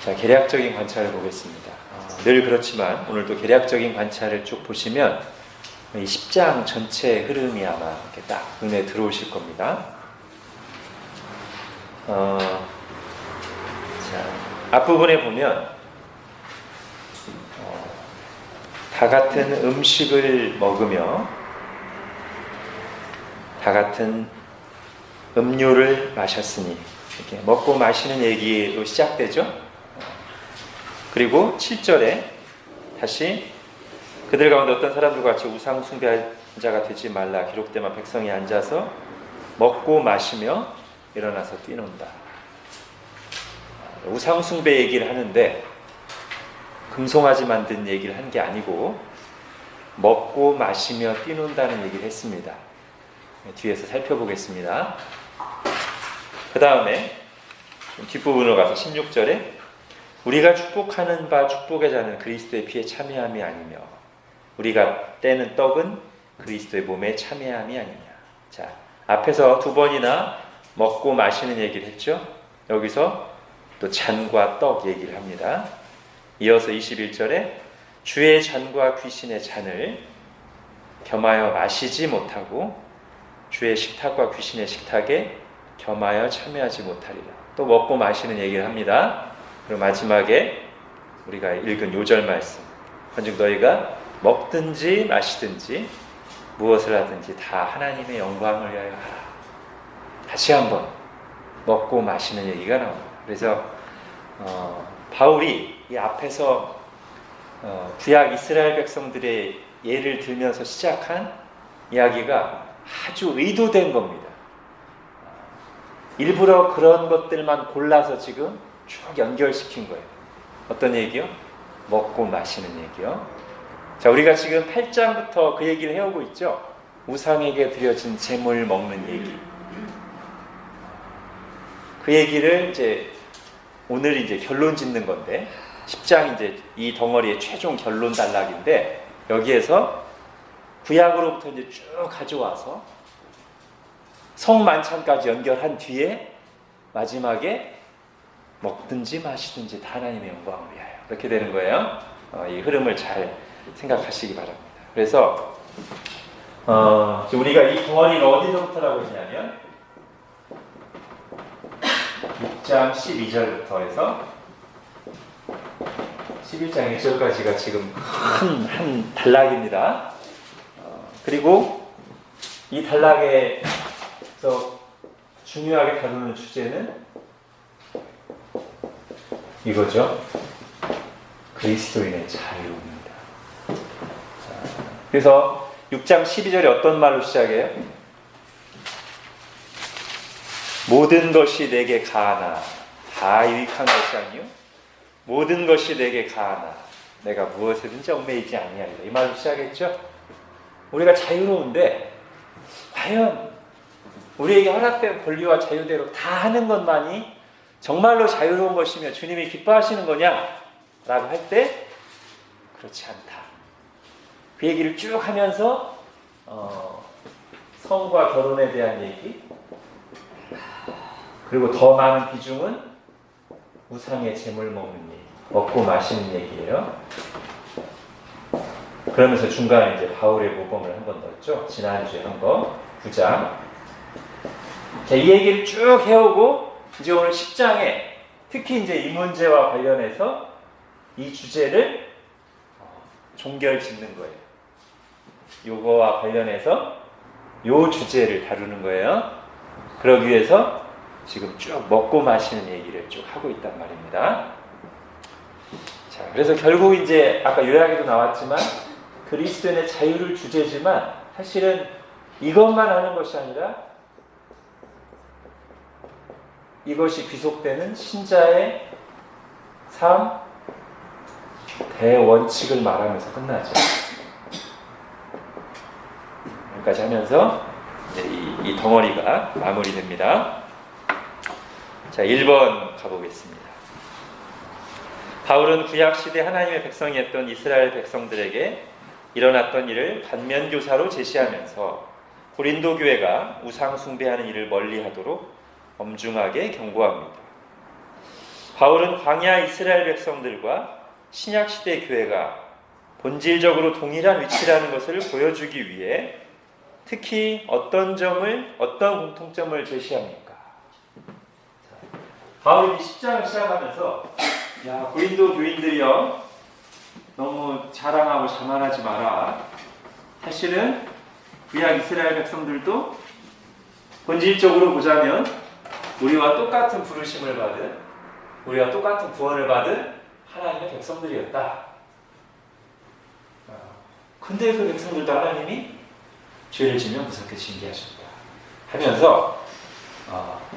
자, 계략적인 관찰을 보겠습니다. 늘 그렇지만 오늘도 계략적인 관찰을 쭉 보시면 이 10장 전체 흐름이 아마 이렇게 딱 눈에 들어오실 겁니다. 자, 앞부분에 보면 다 같은 음식을 먹으며 다 같은 음료를 마셨으니 이렇게 먹고 마시는 얘기로 시작되죠. 그리고 7절에 다시 그들 가운데 어떤 사람들과 같이 우상 숭배한 자가 되지 말라. 기록되면 백성이 앉아서 먹고 마시며 일어나서 뛰논다. 우상 숭배 얘기를 하는데 금송아지 만든 얘기를 한 게 아니고 먹고 마시며 뛰논다는 얘기를 했습니다. 뒤에서 살펴보겠습니다. 그 다음에 뒷부분으로 가서 16절에 우리가 축복하는 바 축복의 자는 그리스도의 피에 참여함이 아니며 우리가 떼는 떡은 그리스도의 몸에 참여함이 아니냐. 자, 앞에서 두 번이나 먹고 마시는 얘기를 했죠. 여기서 또 잔과 떡 얘기를 합니다. 이어서 21절에 주의 잔과 귀신의 잔을 겸하여 마시지 못하고 주의 식탁과 귀신의 식탁에 겸하여 참여하지 못하리라. 또 먹고 마시는 얘기를 합니다. 그리고 마지막에 우리가 읽은 요절 말씀, 한즉 너희가 먹든지 마시든지 무엇을 하든지 다 하나님의 영광을 위하여 하라. 다시 한번 먹고 마시는 얘기가 나옵니다. 그래서 바울이 이 앞에서 구약 이스라엘 백성들의 예를 들면서 시작한 이야기가 아주 의도된 겁니다. 일부러 그런 것들만 골라서 지금 쭉 연결시킨 거예요. 어떤 얘기요? 먹고 마시는 얘기요. 자, 우리가 지금 8장부터 그 얘기를 해오고 있죠. 우상에게 드려진 제물 먹는 얘기. 그 얘기를 이제 오늘 이제 결론 짓는 건데 10장 이제 이 덩어리의 최종 결론 단락인데 여기에서 구약으로부터 이제 쭉 가져와서 성만찬까지 연결한 뒤에 마지막에 먹든지 마시든지 다 하나님의 영광을 위하여 그렇게 되는 거예요. 이 흐름을 잘 생각하시기 바랍니다. 그래서 우리가 이 덩어리를 어디서부터라고 했냐면 6장 12절부터 해서 11장 1절까지가 지금 한 단락입니다. 그리고 이 단락에서 중요하게 다루는 주제는 이거죠. 그리스도인의 자유입니다. 그래서 6장 12절에 어떤 말로 시작해요? 모든 것이 내게 가하나 다 유익한 것이 아니요 모든 것이 내게 가하나 내가 무엇이든지 얽매이지 아니하리라. 이 말로 시작했죠. 우리가 자유로운데 과연 우리에게 허락된 권리와 자유대로 다 하는 것만이 정말로 자유로운 것이며 주님이 기뻐하시는 거냐? 라고 할 때 그렇지 않다. 그 얘기를 쭉 하면서 성과 결혼에 대한 얘기 그리고 더 많은 비중은 우상의 제물 먹는 얘기, 먹고 마시는 얘기예요. 그러면서 중간에 이제 바울의 모범을 한 번 넣었죠. 지난주에 한 거 9장. 자, 이 얘기를 쭉 해오고 이제 오늘 10장에 특히 이제 이 문제와 관련해서 이 주제를 종결 짓는 거예요. 요거와 관련해서 요 주제를 다루는 거예요. 그러기 위해서 지금 쭉 먹고 마시는 얘기를 쭉 하고 있단 말입니다. 자, 그래서 결국 이제 아까 요약에도 나왔지만 그리스도인의 자유를 주제지만 사실은 이것만 하는 것이 아니라 이것이 귀속되는 신자의 삶 대원칙을 말하면서 끝나죠. 여기까지 하면서 이제 이 덩어리가 마무리됩니다. 자, 1번 가보겠습니다. 바울은 구약시대 하나님의 백성이었던 이스라엘 백성들에게 일어났던 일을 반면교사로 제시하면서 고린도 교회가 우상 숭배하는 일을 멀리하도록 엄중하게 경고합니다. 바울은 광야 이스라엘 백성들과 신약시대 교회가 본질적으로 동일한 위치라는 것을 보여주기 위해 특히 어떤 공통점을 제시합니까? 바울이 10장을 시작하면서 고린도 교인들이여 너무 자랑하고 자만하지 마라. 사실은 구약 이스라엘 백성들도 본질적으로 보자면 우리와 똑같은 부르심을 받은, 우리와 똑같은 구원을 받은 하나님의 백성들이었다. 근데 그 백성들도 하나님이 죄를 지면 무섭게 징계하셨다 하면서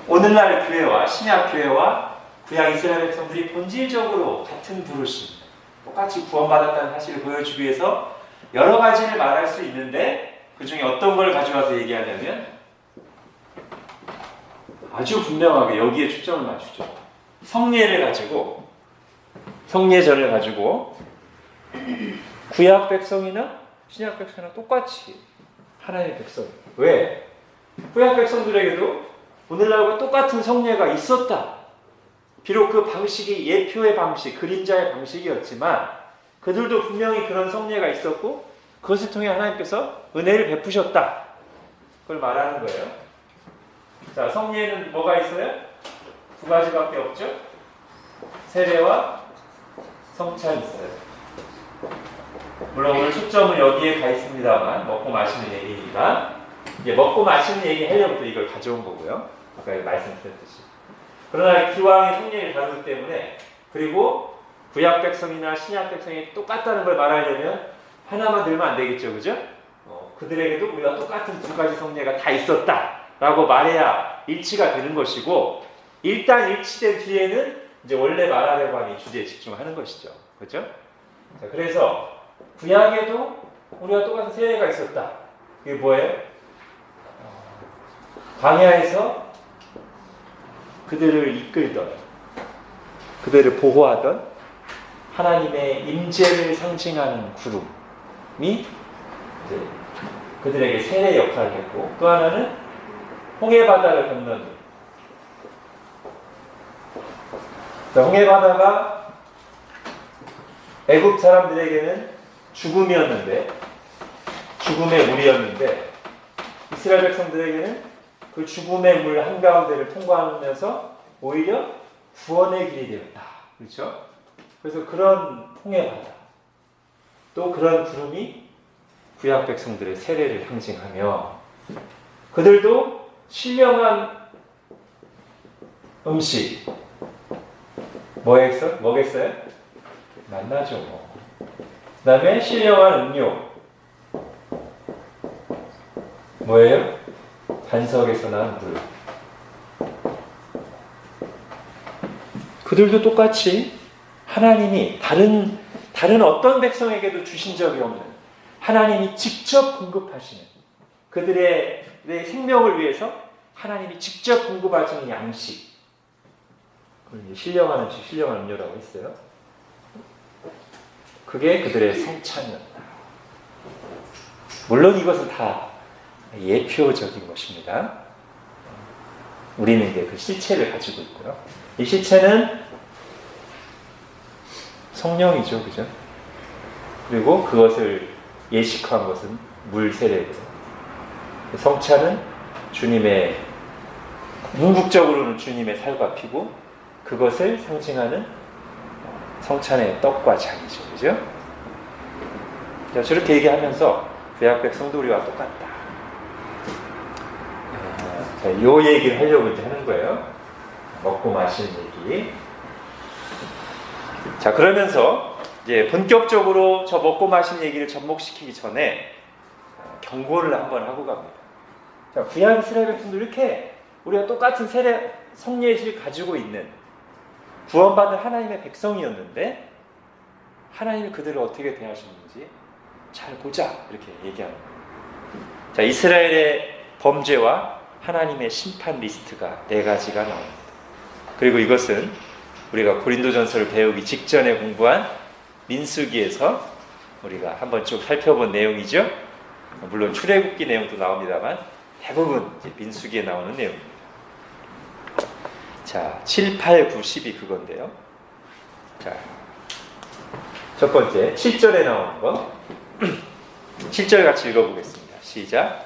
오늘날 교회와 신약 교회와 구약 이스라엘 백성들이 본질적으로 같은 부르심, 똑같이 구원받았다는 사실을 보여주기 위해서 여러 가지를 말할 수 있는데 그 중에 어떤 걸 가져와서 얘기하냐면 아주 분명하게 여기에 초점을 맞추죠. 성례를 가지고, 성례전을 가지고 구약 백성이나 신약 백성이나 똑같이 하나님의 백성. 왜? 구약 백성들에게도 오늘날과 똑같은 성례가 있었다. 비록 그 방식이 예표의 방식, 그림자의 방식이었지만 그들도 분명히 그런 성례가 있었고 그것을 통해 하나님께서 은혜를 베푸셨다. 그걸 말하는 거예요. 자, 성례에는 뭐가 있어요? 두 가지밖에 없죠? 세례와 성찬이 있어요. 물론 오늘 초점은 여기에 가 있습니다만 먹고 마시는 얘기니까 이제 먹고 마시는 얘기 하려고 이걸 가져온 거고요. 아까 말씀드렸듯이. 그러나 기왕에 성례를 다루기 때문에, 그리고 구약 백성이나 신약 백성이 똑같다는 걸 말하려면 하나만 들면 안 되겠죠, 그죠? 그들에게도 우리가 똑같은 두 가지 성례가 다 있었다라고 말해야 일치가 되는 것이고, 일단 일치된 뒤에는 이제 원래 말하려고 하는 주제에 집중하는 것이죠, 그죠? 자, 그래서 구약에도 우리가 똑같은 세례가 있었다. 이게 뭐예요? 광야에서 그들을 이끌던, 그들을 보호하던 하나님의 임재를 상징하는 구름이 이제 그들에게 세례 역할을 했고, 또 하나는 홍해 바다를 건너는, 홍해 바다가 애굽 사람들에게는 죽음이었는데, 죽음의 물이었는데, 이스라엘 백성들에게는 그 죽음의 물 한가운데를 통과하면서 오히려 구원의 길이 되었다. 그렇죠? 그래서 그런 홍해 바다, 또 그런 구름이 구약 백성들의 세례를 상징하며, 그들도 신령한 음식 뭐겠어요? 만나죠. 그 다음에 신령한 음료 뭐예요? 반석에서 난 물. 그들도 똑같이 하나님이 다른 어떤 백성에게도 주신 적이 없는, 하나님이 직접 공급하시는, 그들의 생명을 위해서 하나님이 직접 공급하시는 양식, 그걸 신령한 음식, 신령한 음료라고 했어요. 그게 그들의 성찬이었다. 물론 이것은 다 예표적인 것입니다. 우리는 이제 그 실체를 가지고 있고요. 이 실체는 성령이죠, 그죠? 그리고 그것을 예식한 것은 물 세례고, 성찬은 주님의, 궁극적으로는 주님의 살과 피고, 그것을 상징하는 성찬의 떡과 잔이죠, 그죠? 자, 저렇게 얘기하면서 구약 백성도 우리와 똑같다. 자, 요 얘기를 하려고 이제 하는 거예요. 먹고 마시는 얘기. 자, 그러면서 이제 본격적으로 저 먹고 마시는 얘기를 접목시키기 전에 경고를 한번 하고 갑니다. 자, 구약 이스라엘 백성들 이렇게 우리가 똑같은 성례식을 가지고 있는 구원받은 하나님의 백성이었는데 하나님이 그들을 어떻게 대하셨는지 잘 보자, 이렇게 얘기하는 거예요. 자, 이스라엘의 범죄와 하나님의 심판 리스트가 4가지가 나옵니다. 그리고 이것은 우리가 고린도전서를 배우기 직전에 공부한 민수기에서 우리가 한번 쭉 살펴본 내용이죠. 물론 출애굽기 내용도 나옵니다만 대부분 민수기에 나오는 내용입니다. 자, 7, 8, 9, 10이 그건데요. 자, 첫 번째 7절에 나오는 거 7절 같이 읽어보겠습니다. 시작.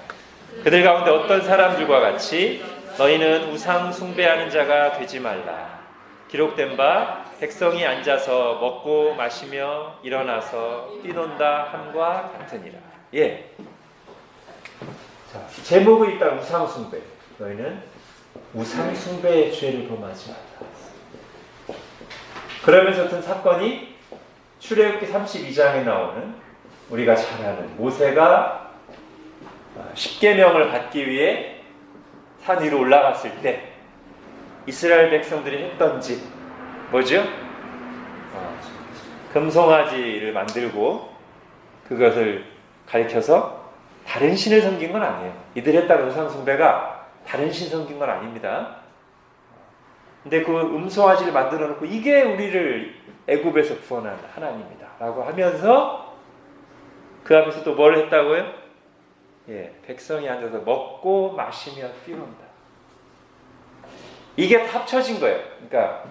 그들 가운데 어떤 사람들과 같이 너희는 우상 숭배하는 자가 되지 말라. 기록된 바 백성이 앉아서 먹고 마시며 일어나서 뛰논다 함과 같으니라. 예. 자, 제목은 일단 우상 숭배. 너희는 우상 숭배의 죄를 범하지 말라. 그러면서 어떤 사건이 출애굽기 32장에 나오는 우리가 잘 아는 모세가 십계명을 받기 위해 산 위로 올라갔을 때 이스라엘 백성들이 했던 짓 뭐죠? 금송아지를 만들고 그것을 가리켜서 다른 신을 섬긴 건 아니에요. 이들이 했다는 우상 숭배가 다른 신 섬긴 건 아닙니다. 근데 그 음송아지를 만들어 놓고 이게 우리를 애굽에서 구원한 하나님이다 라고 하면서 그 앞에서 또 뭘 했다고요? 예, 백성이 앉아서 먹고 마시며 뛰논다. 이게 합쳐진 거예요. 그러니까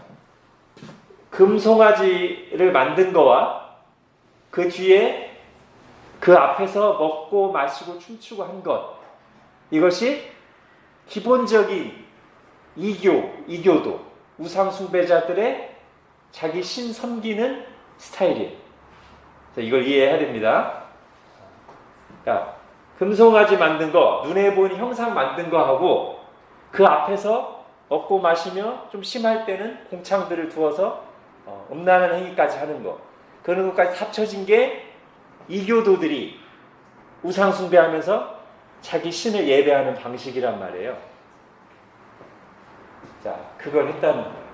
금송아지를 만든 거와 그 뒤에 그 앞에서 먹고 마시고 춤추고 한 것, 이것이 기본적인 이교도 우상 숭배자들의 자기 신 섬기는 스타일이에요. 이걸 이해해야 됩니다. 자, 금송아지 만든 거, 눈에 보이는 형상 만든 거 하고 그 앞에서 먹고 마시며 좀 심할 때는 공창들을 두어서 음란한 행위까지 하는 거, 그런 것까지 합쳐진 게 이교도들이 우상 숭배하면서 자기 신을 예배하는 방식이란 말이에요. 자, 그걸 했다는 거예요.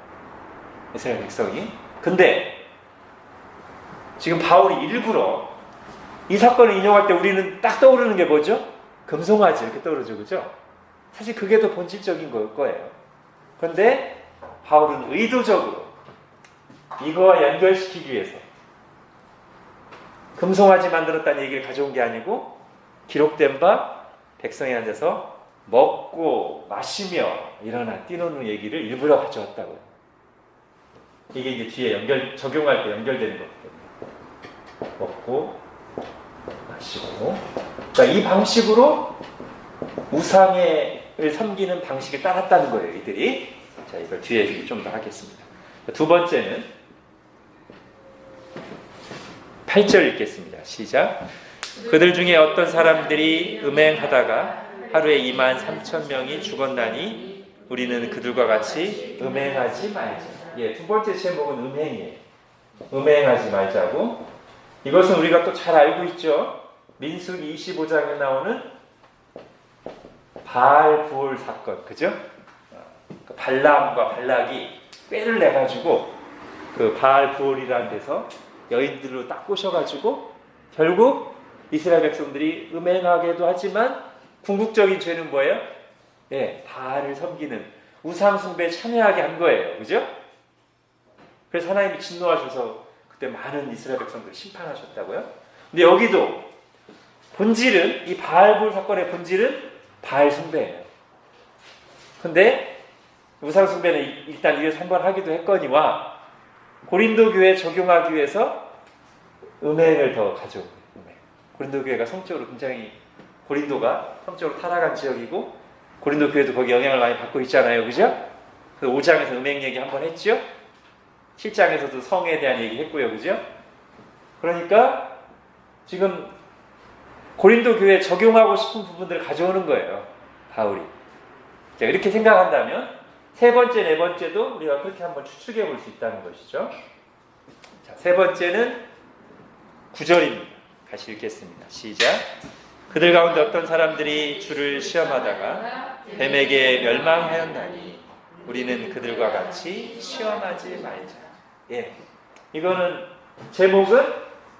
이스라엘 백성이. 근데 지금 바울이 일부러 이 사건을 인용할 때 우리는 딱 떠오르는 게 뭐죠? 금송아지 이렇게 떠오르죠, 그죠? 사실 그게 더 본질적인 걸 거예요. 그런데 바울은 의도적으로 이거와 연결시키기 위해서 금송아지 만들었다는 얘기를 가져온 게 아니고 기록된 바 백성이 앉아서 먹고 마시며 일어나 뛰노는 얘기를 일부러 가져왔다고요. 이게 이제 뒤에 적용할 때 연결되는 거거든요. 먹고 마시고. 그러니까 이 방식으로 우상을 섬기는 방식을 따랐다는 거예요, 이들이. 자, 이걸 뒤에 좀 더 하겠습니다. 두 번째는 8절 읽겠습니다. 시작. 그들 중에 어떤 사람들이 음행하다가 하루에 23,000명이 죽었나니 우리는 그들과 같이 음행하지 말자. 예, 두 번째 제목은 음행이에요. 음행하지 말자고. 이것은 우리가 또 잘 알고 있죠. 민수기 25장에 나오는 바알 부올 사건, 그죠? 발람과 발락이 꾀를 내가지고 그 바알 부올이라는 데서 여인들로 딱 꼬셔가지고 결국 이스라엘 백성들이 음행하게도 하지만 궁극적인 죄는 뭐예요? 예, 바알을 섬기는 우상 숭배에 참여하게 한 거예요, 그죠? 그래서 하나님이 진노하셔서 그때 많은 이스라엘 백성들을 심판하셨다고요. 근데 여기도 본질은 이 바알 부올 사건의 본질은 바알 숭배예요. 근데 우상 숭배는 일단 이래서 한번 하기도 했거니와 고린도 교회에 적용하기 위해서 음행을 더 가져온 거예요. 음행. 고린도 교회가 성적으로 굉장히 고린도가 성적으로 타락한 지역이고 고린도 교회도 거기 영향을 많이 받고 있잖아요, 그죠? 그 5장에서 음행 얘기 한번 했죠. 7장에서도 성에 대한 얘기 했고요, 그죠? 그러니까 지금 고린도 교회에 적용하고 싶은 부분들을 가져오는 거예요, 바울이. 자, 이렇게 생각한다면 세 번째, 네 번째도 우리가 그렇게 한번 추측해 볼 수 있다는 것이죠. 자, 세 번째는 9절입니다. 다시 읽겠습니다. 시작. 그들 가운데 어떤 사람들이 주를 시험하다가 뱀에게 멸망하였나니 우리는 그들과 같이 시험하지 말자. 예, 이거는 제목은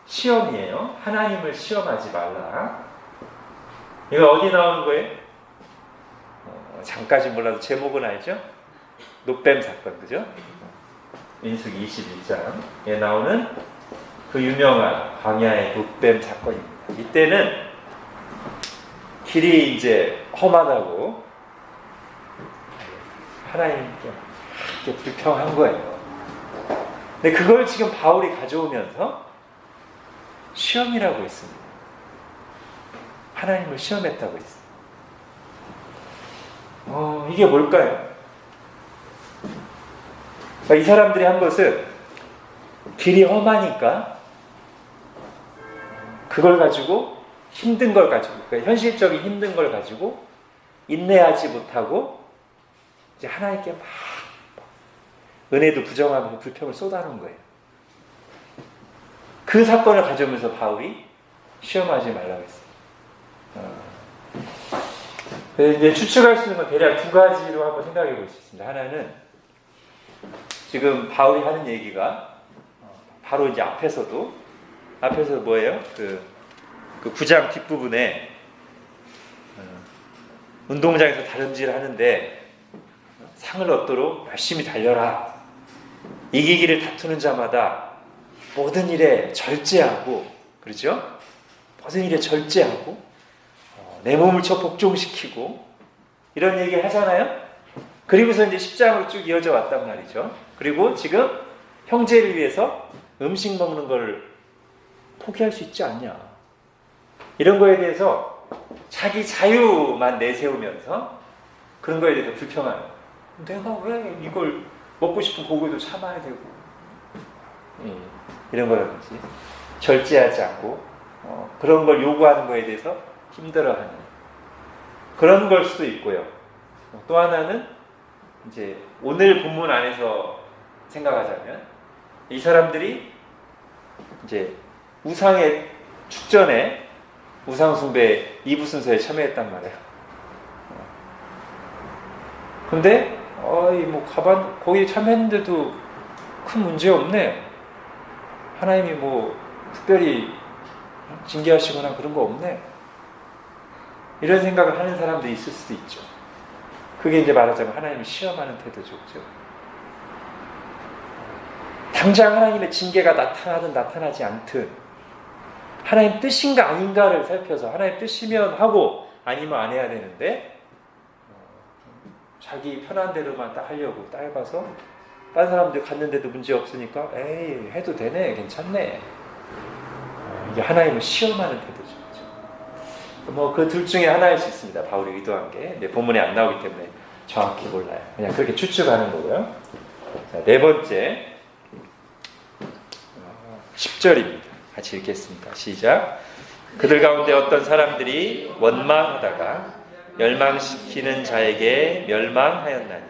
시험이에요. 하나님을 시험하지 말라. 이거 어디 나오는 거예요? 잠까지 몰라도 제목은 알죠? 놋뱀 사건, 그죠? 민수기 21장에 나오는 그 유명한 광야의 놋뱀 사건입니다. 이때는 길이 이제 험하다고 하나님께 이렇게 불평한 거예요. 근데 그걸 지금 바울이 가져오면서 시험이라고 했습니다. 하나님을 시험했다고 했습니다. 이게 뭘까요? 그러니까 이 사람들이 한 것은 길이 험하니까 그걸 가지고 힘든 걸 가지고, 그러니까 현실적인 힘든 걸 가지고 인내하지 못하고 이제 하나님께 막 은혜도 부정하면서 불평을 쏟아놓은 거예요. 그 사건을 가져오면서 바울이 시험하지 말라고 했어요. 그래서 이제 추측할 수 있는 건 대략 두 가지로 한번 생각해 볼 수 있습니다. 하나는 지금 바울이 하는 얘기가 바로 이제 앞에서 뭐예요? 그 9장 뒷부분에 운동장에서 다름질을 하는데 상을 얻도록 열심히 달려라. 이기기를 다투는 자마다 모든 일에 절제하고, 그렇죠? 모든 일에 절제하고 내 몸을 쳐 복종시키고 이런 얘기 하잖아요. 그리고서 이제 10장으로 쭉 이어져 왔단 말이죠. 그리고 지금 형제를 위해서 음식 먹는 걸 포기할 수 있지 않냐. 이런 거에 대해서 자기 자유만 내세우면서 그런 거에 대해서 불평하는 거예요. 내가 왜 이걸 먹고 싶은 고기도 참아야 되고 이런 거라든지 절제하지 않고 그런 걸 요구하는 거에 대해서 힘들어하는 그런 걸 수도 있고요. 또 하나는 이제 오늘 본문 안에서 생각하자면 이 사람들이 이제 우상의 축전에 우상숭배 2부 순서에 참여했단 말이에요. 근데 뭐 거기 참여했는데도 큰 문제 없네. 하나님이 뭐 특별히 징계하시거나 그런 거 없네. 이런 생각을 하는 사람들이 있을 수도 있죠. 그게 이제 말하자면 하나님을 시험하는 태도죠. 그렇죠? 당장 하나님의 징계가 나타나든 나타나지 않든 하나님 뜻인가 아닌가를 살펴서 하나님 뜻이면 하고 아니면 안 해야 되는데 자기 편한 대로만 딱 하려고 따라가서 다른 사람들 갔는데도 문제 없으니까 에이 해도 되네 괜찮네. 이게 하나님을 시험하는 태도죠. 뭐 그 둘 중에 하나일 수 있습니다. 바울이 의도한 게 본문에 안 나오기 때문에 정확히 몰라요. 그냥 그렇게 추측하는 거고요. 자, 네 번째 10절입니다. 같이 읽겠습니다. 시작. 그들 가운데 어떤 사람들이 원망하다가 멸망시키는 자에게 멸망하였나니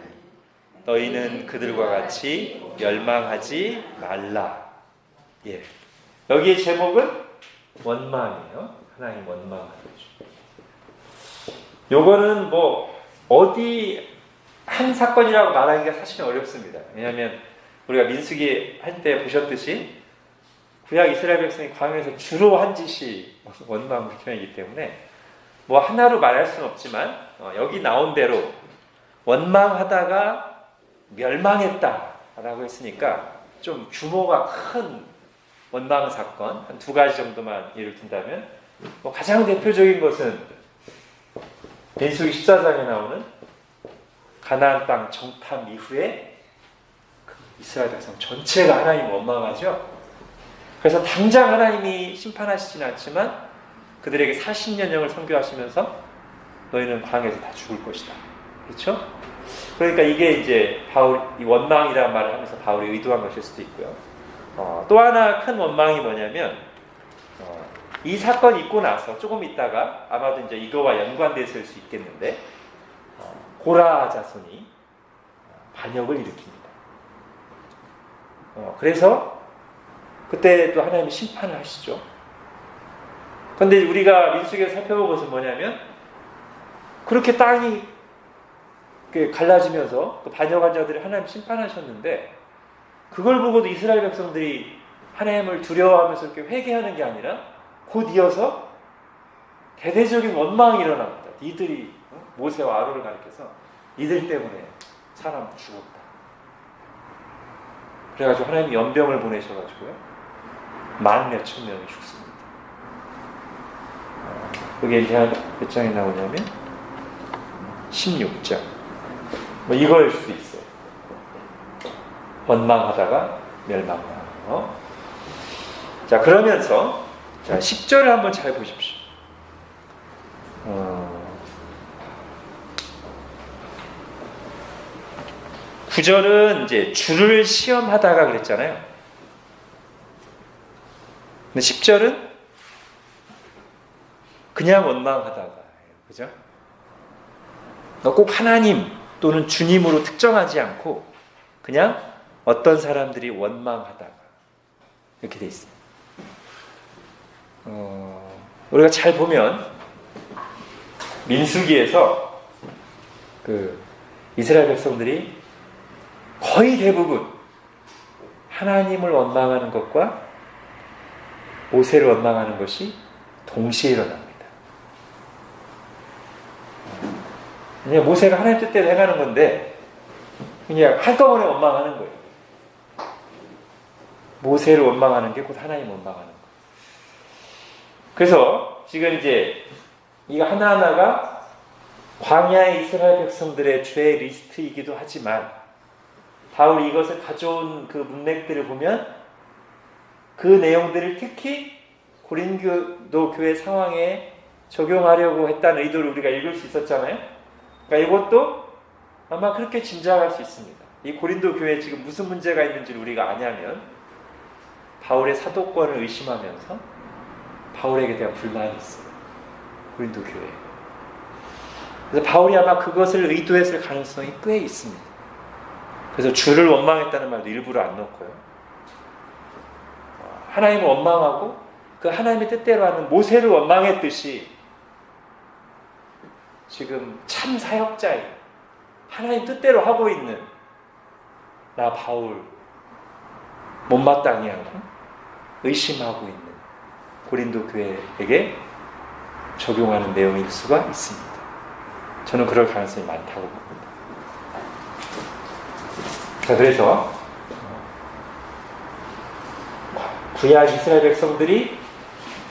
너희는 그들과 같이 멸망하지 말라. 예. 여기의 제목은 원망이에요. 하나님 원망하는 거죠. 요거는 뭐 어디 한 사건이라고 말하기가 사실은 어렵습니다. 왜냐하면 우리가 민수기 할 때 보셨듯이 구약 이스라엘 백성이 광야에서 주로 한 짓이 원망 불평이기 때문에 뭐 하나로 말할 수는 없지만 여기 나온 대로 원망하다가 멸망했다라고 했으니까 좀 규모가 큰 원망 사건 한 두 가지 정도만 예를 든다면 뭐 가장 대표적인 것은 민수기 14장에 나오는 가나안 땅 정탐 이후에 이스라엘 백성 전체가 하나님 원망하죠. 그래서 당장 하나님이 심판하시진 않지만 그들에게 40년형을 선교하시면서 너희는 광야에서 다 죽을 것이다. 그렇죠? 그러니까 이게 이제 이 원망이라는 말을 하면서 바울이 의도한 것일 수도 있고요. 또 하나 큰 원망이 뭐냐면 이 사건이 있고 나서 조금 있다가 아마도 이제 이거와 연관돼서 수 있겠는데 고라 자손이 반역을 일으킵니다. 그래서 그때 또 하나님이 심판을 하시죠. 그런데 우리가 민수기에서 살펴본 것은 뭐냐면 그렇게 땅이 갈라지면서 그 반역한 자들이 하나님 심판하셨는데 그걸 보고도 이스라엘 백성들이 하나님을 두려워하면서 이렇게 회개하는 게 아니라 곧 이어서 대대적인 원망이 일어납니다. 니들이 모세와 아론을 가리켜서 니들 때문에 사람 죽었다. 그래가지고 하나님이 연병을 보내셔가지고요 10,000몇천 명이 죽습니다. 그게 이제 몇 장에 나오냐면 16장. 뭐 이거일 수도 있어요. 원망하다가 멸망하고. 자, 그러면서 자, 10절을 한번 잘 보십시오. 9절은 이제 주를 시험하다가 그랬잖아요. 근데 10절은 그냥 원망하다가, 그죠? 꼭 하나님 또는 주님으로 특정하지 않고 그냥 어떤 사람들이 원망하다가 이렇게 돼 있어요. 우리가 잘 보면 민수기에서 그 이스라엘 백성들이 거의 대부분 하나님을 원망하는 것과 모세를 원망하는 것이 동시에 일어납니다. 그냥 모세가 하나님 뜻대로 행하는 건데 그냥 한꺼번에 원망하는 거예요. 모세를 원망하는 게 곧 하나님 원망하는 거예요. 그래서 지금 이제 이거 하나하나가 광야의 이스라엘 백성들의 죄 리스트이기도 하지만 바울이 이것을 가져온 그 문맥들을 보면 그 내용들을 특히 고린도 교회 상황에 적용하려고 했다는 의도를 우리가 읽을 수 있었잖아요. 그러니까 이것도 아마 그렇게 짐작할 수 있습니다. 이 고린도 교회에 지금 무슨 문제가 있는지를 우리가 아냐면 바울의 사도권을 의심하면서 바울에게 대한 불만이 있어요. 고린도 교회에. 그래서 바울이 아마 그것을 의도했을 가능성이 꽤 있습니다. 그래서 주를 원망했다는 말도 일부러 안 넣고요. 하나님을 원망하고 그 하나님의 뜻대로 하는 모세를 원망했듯이 지금 참 사역자인 하나님 뜻대로 하고 있는 나 바울 못마땅히 하고 의심하고 있는 고린도 교회에게 적용하는 내용일 수가 있습니다. 저는 그럴 가능성이 많다고 봅니다. 자, 그래서 구약 이스라엘 백성들이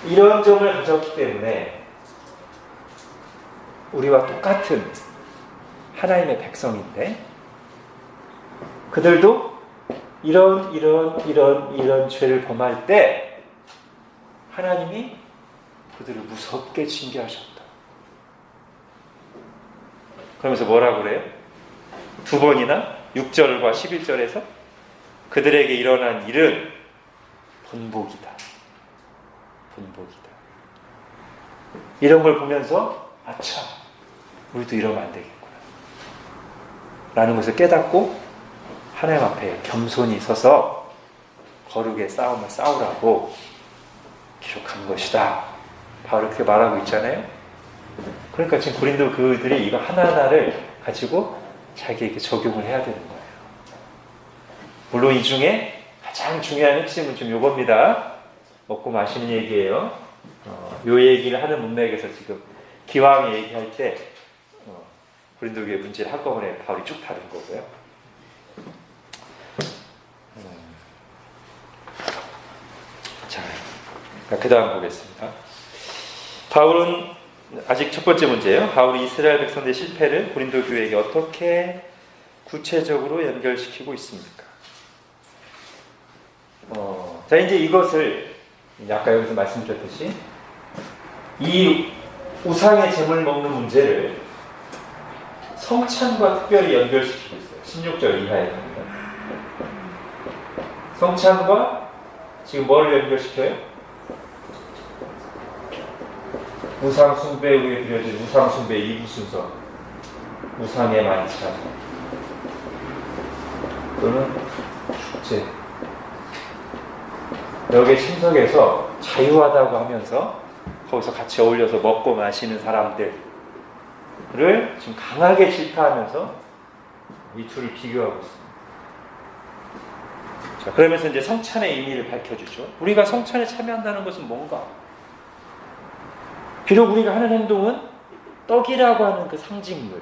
이런 점을 가졌기 때문에 우리와 똑같은 하나님의 백성인데 그들도 이런 죄를 범할 때 하나님이 그들을 무섭게 징계하셨다. 그러면서 뭐라고 그래요? 두 번이나 6절과 11절에서 그들에게 일어난 일은 본복이다. 본복이다. 이런 걸 보면서 아차, 우리도 이러면 안 되겠구나 라는 것을 깨닫고 하나님 앞에 겸손히 서서 거룩의 싸움을 싸우라고 기록한 것이다. 바로 그렇게 말하고 있잖아요. 그러니까 지금 고린도 그들이 이거 하나하나를 가지고 자기에게 적용을 해야 되는 거예요. 물론 이 중에 가장 중요한 핵심은 좀 요겁니다. 먹고 마시는 얘기예요. 요 얘기를 하는 문맥에서 지금 기왕 얘기할 때 고린도 교회 문제를 한꺼번에 바울이 쭉 다룬 거고요. 자, 그 다음 보겠습니다. 바울은 아직 첫 번째 문제예요. 바울이 이스라엘 백성들의 실패를 고린도 교회에게 어떻게 구체적으로 연결시키고 있습니까? 자, 이제 이것을 아까 여기서 말씀드렸듯이 이 우상의 재물 먹는 문제를 성찬과 특별히 연결시키고 있어요. 16절 이하에 갑니다. 성찬과 지금 뭘 연결시켜요? 우상 숭배 후에 드려진 우상 숭배 2부 순서, 우상의 만찬 또는 축제. 여기에 참석해서 자유하다고 하면서 거기서 같이 어울려서 먹고 마시는 사람들을 지금 강하게 질타하면서 이 둘을 비교하고 있습니다. 자, 그러면서 이제 성찬의 의미를 밝혀주죠. 우리가 성찬에 참여한다는 것은 뭔가? 비록 우리가 하는 행동은 떡이라고 하는 그 상징물,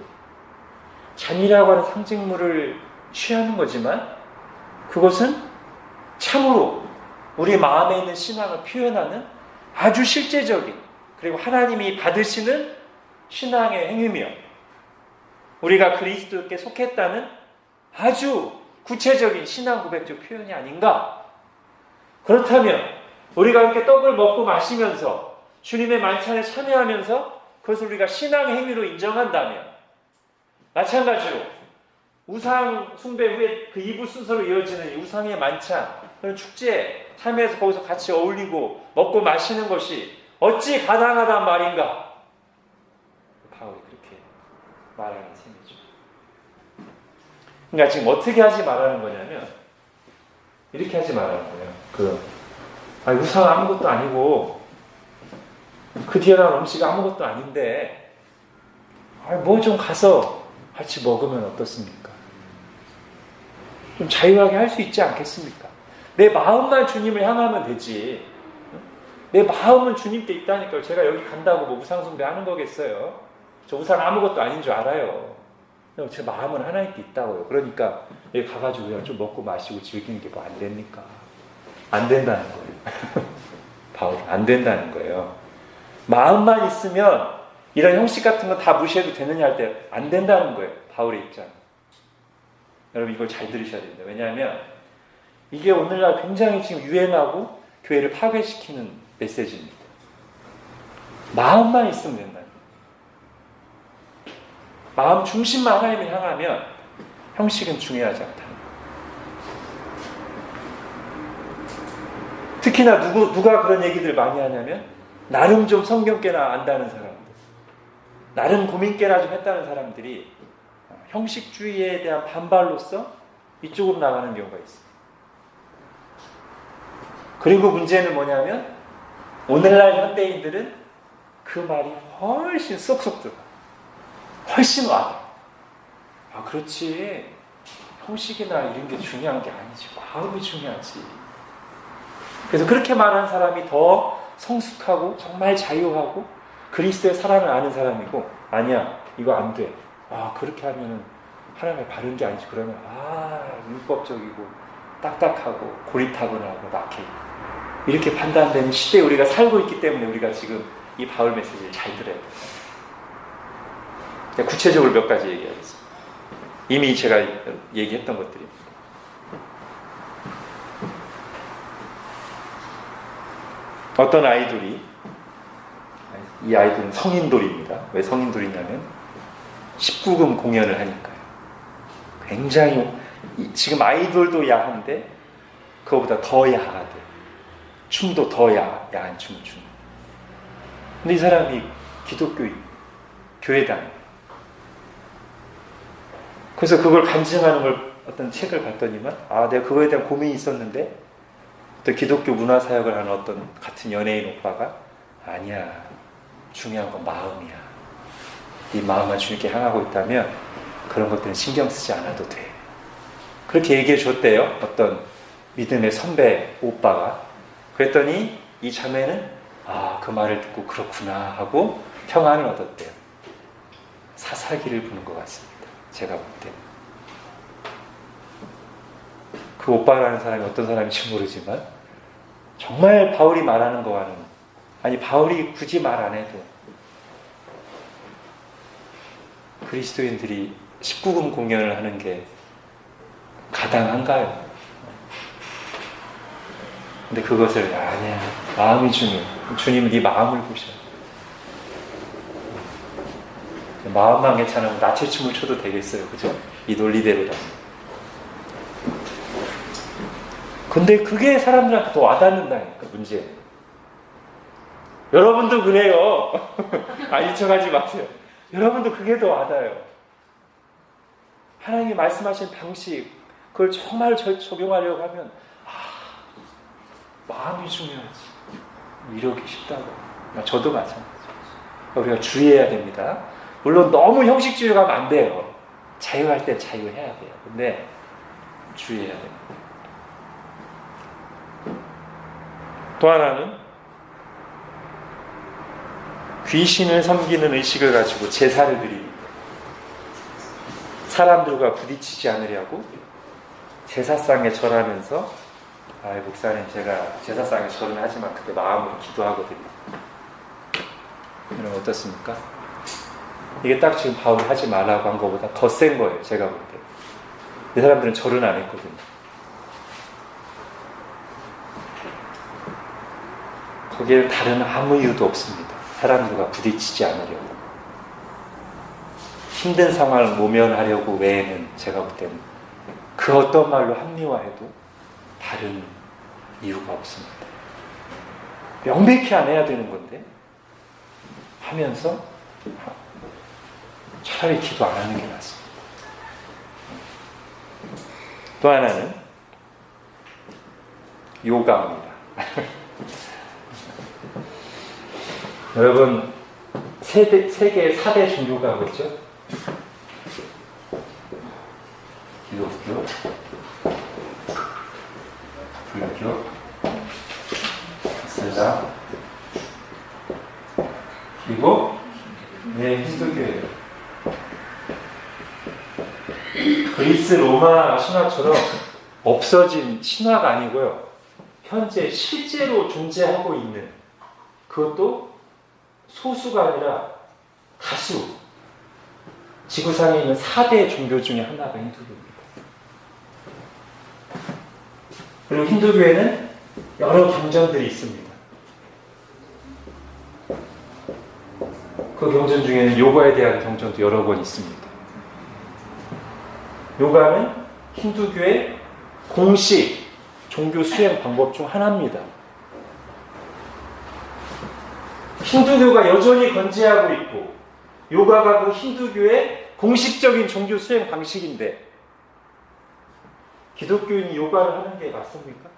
잔이라고 하는 상징물을 취하는 거지만 그것은 참으로 우리 마음에 있는 신앙을 표현하는 아주 실제적인 그리고 하나님이 받으시는 신앙의 행위며 우리가 그리스도께 속했다는 아주 구체적인 신앙 고백적 표현이 아닌가? 그렇다면 우리가 이렇게 떡을 먹고 마시면서 주님의 만찬에 참여하면서 그것을 우리가 신앙 행위로 인정한다면, 마찬가지로 우상 숭배 후에 그 2부 순서로 이어지는 우상의 만찬, 그런 축제에 참여해서 거기서 같이 어울리고 먹고 마시는 것이 어찌 가당하단 말인가? 바울이 그렇게 말하는 셈이죠. 그러니까 지금 어떻게 하지 말라는 거냐면, 이렇게 하지 말라는 거예요. 우상 아무것도 아니고 그 뒤에 나온 음식 아무것도 아닌데 뭐 좀 가서 같이 먹으면 어떻습니까? 좀 자유하게 할 수 있지 않겠습니까? 내 마음만 주님을 향하면 되지. 내 마음은 주님께 있다니까요. 제가 여기 간다고 뭐 우상숭배 하는 거겠어요? 저 우상 아무것도 아닌 줄 알아요. 제 마음은 하나님께 있다고요. 그러니까 여기 가가지고 그냥 좀 먹고 마시고 즐기는 게 뭐 안 됩니까? 안 된다는 거예요. 바울, 안 된다는 거예요. 마음만 있으면 이런 형식 같은 거 다 무시해도 되느냐 할 때 안 된다는 거예요. 바울의 입장. 여러분 이걸 잘 들으셔야 됩니다. 왜냐하면 이게 오늘날 굉장히 지금 유행하고 교회를 파괴시키는 메시지입니다. 마음만 있으면 된다. 마음 중심만 하나님을 향하면 형식은 중요하지 않다. 특히나 누가 그런 얘기들 많이 하냐면 나름 좀 성경 꽤나 안다는 사람들, 나름 고민 꽤나 좀 했다는 사람들이 형식주의에 대한 반발로서 이쪽으로 나가는 경우가 있어요. 그리고 문제는 뭐냐면 오늘날 현대인들은 그 말이 훨씬 쏙쏙 들어가. 훨씬 와닿아. 그렇지. 형식이나 이런 게 중요한 게 아니지. 마음이 중요하지. 그래서 그렇게 말하는 사람이 더 성숙하고 정말 자유하고 그리스도의 사랑을 아는 사람이고, 아니야, 이거 안 돼. 그렇게 하면은 하나님의 바른 게 아니지. 그러면 율법적이고 딱딱하고 고리타분하고 막혀 있고. 이렇게 판단되는 시대에 우리가 살고 있기 때문에 우리가 지금 이 바울 메시지를 잘 들어야 돼요. 구체적으로 몇 가지 얘기하겠습니다. 이미 제가 얘기했던 것들입니다. 어떤 아이돌이, 이 아이돌은 성인돌입니다. 왜 성인돌이냐면 19금 공연을 하니까요. 굉장히 지금 아이돌도 야한데 그거보다 더 야하대. 춤도 더 야한 춤을 추는. 근데 이 사람이 기독교인, 교회당. 그래서 그걸 간증하는 걸 어떤 책을 봤더니만 내가 그거에 대한 고민이 있었는데 또 기독교 문화 사역을 하는 어떤 같은 연예인 오빠가 아니야, 중요한 건 마음이야. 네 마음만 주님께 향하고 있다면 그런 것들은 신경 쓰지 않아도 돼. 그렇게 얘기해 줬대요. 어떤 믿음의 선배 오빠가. 그랬더니 이 자매는 그 말을 듣고 그렇구나 하고 평안을 얻었대요. 사사기를 부는 것 같습니다. 제가 볼 때. 그 오빠라는 사람이 어떤 사람인지 모르지만 정말 바울이 말하는 거와는, 아니 바울이 굳이 말 안 해도 그리스도인들이 19금 공연을 하는 게 가당한가요? 근데 그것을 아니야, 마음이 중요해. 주님은 네 마음을 보셔. 마음만 괜찮으면 나체춤을 춰도 되겠어요. 그죠? 이 논리대로라면. 근데 그게 사람들한테 더 와닿는다니까, 문제. 여러분도 그래요. 이청하지 마세요. 여러분도 그게 더 와닿아요. 하나님이 말씀하신 방식, 그걸 정말 적용하려고 하면 마음이 중요하지. 이러기 쉽다고. 저도 마찬가지예요. 우리가 주의해야 됩니다. 물론 너무 형식주의가 가면 안 돼요. 자유할 때 자유해야 돼요. 근데 주의해야 됩니다. 또 하나는 귀신을 섬기는 의식을 가지고 제사를 드립니다. 사람들과 부딪히지 않으려고 제사상에 절하면서 목사님, 제가 제사상에 절은 하지만 그때 마음으로 기도하거든요. 여러분 어떻습니까? 이게 딱 지금 바울이 하지 말라고 한 것보다 더 센 거예요. 제가 볼 때. 이 사람들은 절은 안 했거든요. 거기에는 다른 아무 이유도 없습니다. 사람들과 부딪히지 않으려고. 힘든 상황을 모면하려고 외에는 제가 볼 때는 그 어떤 말로 합리화해도 다른 이유가 없습니다. 명백히 안 해야 되는 건데 하면서 차라리 기도 안 하는 게 낫습니다. 또 하나는 요가입니다. 여러분 세계 4대 종교가 뭐죠? 기독교, 불교, 이슬람, 그리고 힌두교예요. 그리스 로마 신화처럼 없어진 신화가 아니고요. 현재 실제로 존재하고 있는, 그것도 소수가 아니라 다수, 지구상에 있는 4대 종교 중에 하나가 힌두교입니다. 그리고 힌두교에는 여러 경전들이 있습니다. 그 경전 중에는 요가에 대한 경전도 여러 권 있습니다. 요가는 힌두교의 공식 종교 수행 방법 중 하나입니다. 힌두교가 여전히 건재하고 있고 요가가 그 힌두교의 공식적인 종교 수행 방식인데 기독교인이 요가를 하는 게 맞습니까?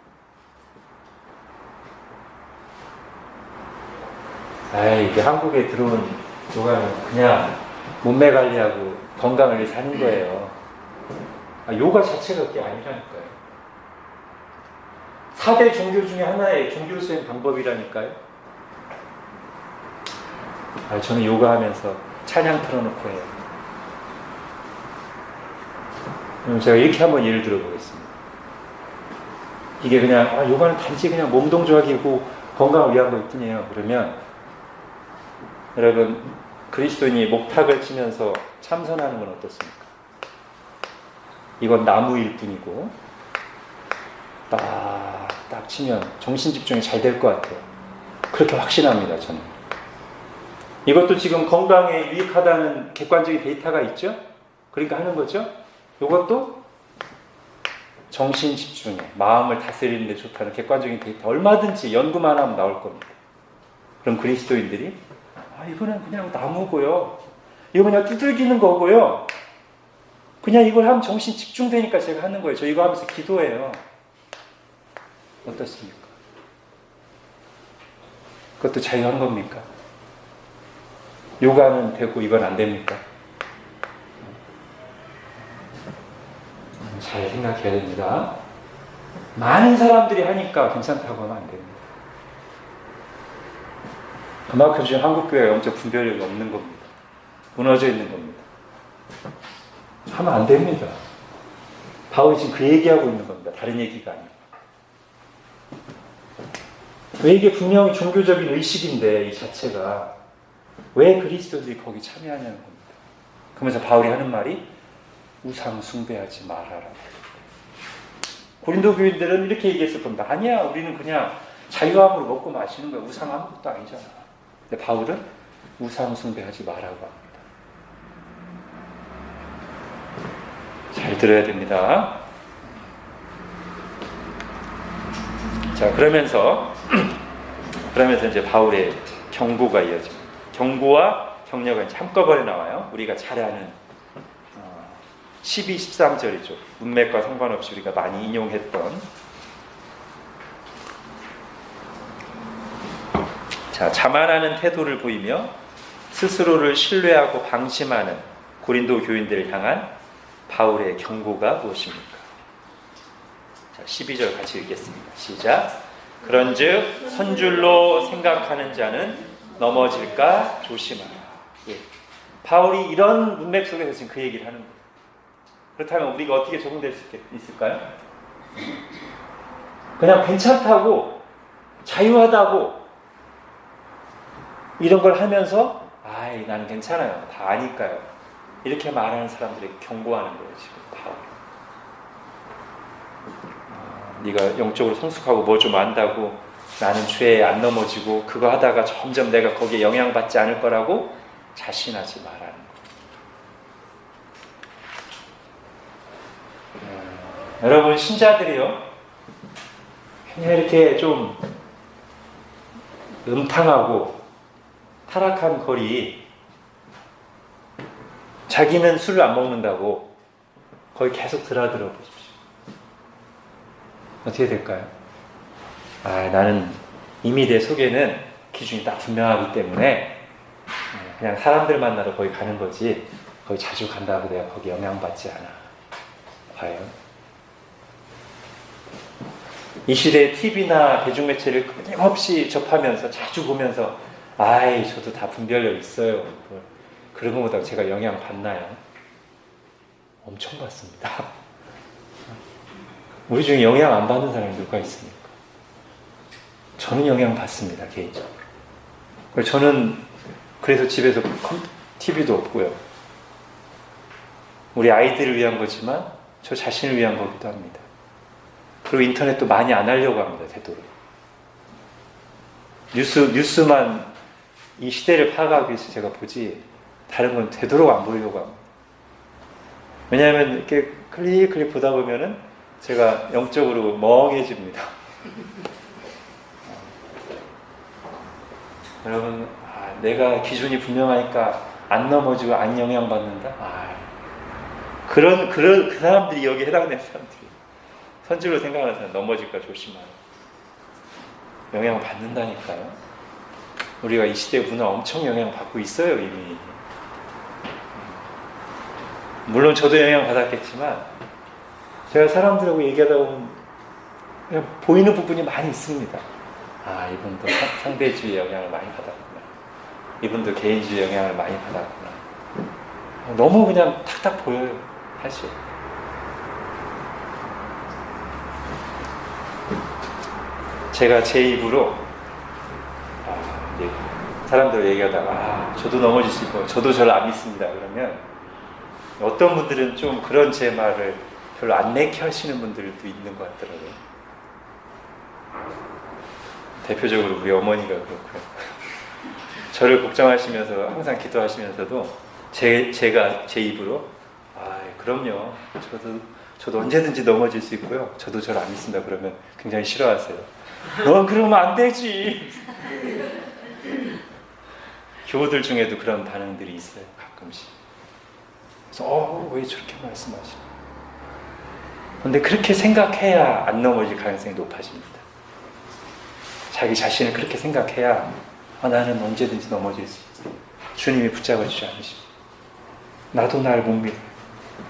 이게 한국에 들어온 요가는 그냥 몸매 관리하고 건강을 위해서 하는 거예요. 요가 자체가 그게 아니라니까요. 4대 종교 중에 하나의 종교 수행 방법이라니까요. 저는 요가 하면서 찬양 틀어놓고 해요. 그럼 제가 이렇게 한번 예를 들어보겠습니다. 이게 그냥 요가는 단지 그냥 몸 동작이고 건강을 위한 걸 뿐이에요. 그러면 여러분 그리스도인이 목탁을 치면서 참선하는 건 어떻습니까? 이건 나무일 뿐이고 딱 치면 정신 집중이 잘 될 것 같아요. 그렇게 확신합니다. 저는. 이것도 지금 건강에 유익하다는 객관적인 데이터가 있죠? 그러니까 하는 거죠? 이것도 정신 집중에, 마음을 다스리는 데 좋다는 객관적인 데이터 얼마든지 연구만 하면 나올 겁니다. 그럼 그리스도인들이 이거는 그냥 나무고요. 이거 그냥 두들기는 거고요. 그냥 이걸 하면 정신 집중되니까 제가 하는 거예요. 저 이거 하면서 기도해요. 어떻습니까? 그것도 자유한 겁니까? 요가는 되고 이건 안 됩니까? 잘 생각해야 됩니다. 많은 사람들이 하니까 괜찮다고 하면 안 됩니다. 그만큼 지금 한국교회가 영적 분별력이 없는 겁니다. 무너져 있는 겁니다. 하면 안 됩니다. 바울이 지금 그 얘기하고 있는 겁니다. 다른 얘기가 아니고. 왜 이게 분명히 종교적인 의식인데 이 자체가 왜 그리스도들이 거기 참여하냐는 겁니다. 그러면서 바울이 하는 말이 우상 숭배하지 말아라. 고린도 교인들은 이렇게 얘기했을 겁니다. 아니야, 우리는 그냥 자유함으로 먹고 마시는 거야. 우상 아무것도 아니잖아. 근데 바울은 우상 숭배하지 말라고 합니다. 잘 들어야 됩니다. 자, 그러면서 이제 바울의 경고가 이어집니다. 경고와 격려가 이제 한꺼번에 나와요. 우리가 잘 아는 12, 13절이죠. 문맥과 상관없이 우리가 많이 인용했던. 자, 자만하는 태도를 보이며 스스로를 신뢰하고 방심하는 고린도 교인들을 향한 바울의 경고가 무엇입니까? 자, 12절 같이 읽겠습니다. 시작. 그런즉 선줄로 생각하는 자는 넘어질까 조심하라. 예. 바울이 이런 문맥 속에서 지금 그 얘기를 하는 거예요. 그렇다면 우리가 어떻게 적용될 수 있을까요? 그냥 괜찮다고, 자유하다고 이런 걸 하면서 나는 괜찮아요. 다 아니까요. 이렇게 말하는 사람들에게 경고하는 거예요. 지금 바울. 네가 영적으로 성숙하고 뭐 좀 안다고 나는 죄에 안 넘어지고 그거 하다가 점점 내가 거기에 영향받지 않을 거라고 자신하지 말라는 거. 여러분 신자들이요, 그냥 이렇게 좀 음탕하고 타락한 거리, 자기는 술을 안 먹는다고 거기 계속 드나들어 보십시오. 어떻게 될까요? 나는 이미 내 속에는 기준이 딱 분명하기 때문에 그냥 사람들 만나러 거기 가는 거지, 거기 자주 간다고 내가 거기 영향받지 않아. 과연? 이 시대의 TV나 대중매체를 끊임없이 접하면서 자주 보면서 저도 다 분별력 있어요. 그런 것보다 제가 영향 받나요? 엄청 받습니다. 우리 중에 영향 안 받는 사람이 누가 있습니까? 저는 영향 받습니다, 개인적으로. 저는 그래서 집에서 TV도 없고요. 우리 아이들을 위한 거지만 저 자신을 위한 거기도 합니다. 그리고 인터넷도 많이 안 하려고 합니다, 되도록. 뉴스만 이 시대를 파악하기 위해서 제가 보지, 다른 건 되도록 안 보려고 합니다. 왜냐하면 이렇게 클릭 보다 보면은 제가 영적으로 멍해집니다. 여러분, 내가 기준이 분명하니까 안 넘어지고 안 영향받는다? 그 사람들이 여기 해당되는 사람들이. 선질로 생각하는 사람 넘어질까 조심하라. 영향받는다니까요. 우리가 이 시대의 문화 엄청 영향받고 있어요, 이미. 물론 저도 영향받았겠지만 제가 사람들하고 얘기하다 보면 그냥 보이는 부분이 많이 있습니다. 이분도 상대주의 영향을 많이 받았구나. 이분도 개인주의 영향을 많이 받았구나. 너무 그냥 탁탁 보여요, 사실. 제가 제 입으로 사람들 얘기하다가 저도 넘어질 수 있고 저도 저를 안 믿습니다. 그러면 어떤 분들은 좀 그런 제 말을 별로 안 내켜 하시는 분들도 있는 것 같더라고요. 대표적으로 우리 어머니가 그렇고요. 저를 걱정하시면서 항상 기도하시면서도 제가 제 입으로 그럼요. 저도 언제든지 넘어질 수 있고요. 저도 저를 안 믿습니다. 그러면 굉장히 싫어하세요. 넌 그러면 안 되지. 교우들 중에도 그런 반응들이 있어요, 가끔씩. 그래서 왜 저렇게 말씀하시나. 근데 그렇게 생각해야 안 넘어질 가능성이 높아집니다. 자기 자신을 그렇게 생각해야 나는 언제든지 넘어질 수 있어. 주님이 붙잡아 주지 않으십니다. 나도 날 못 믿어.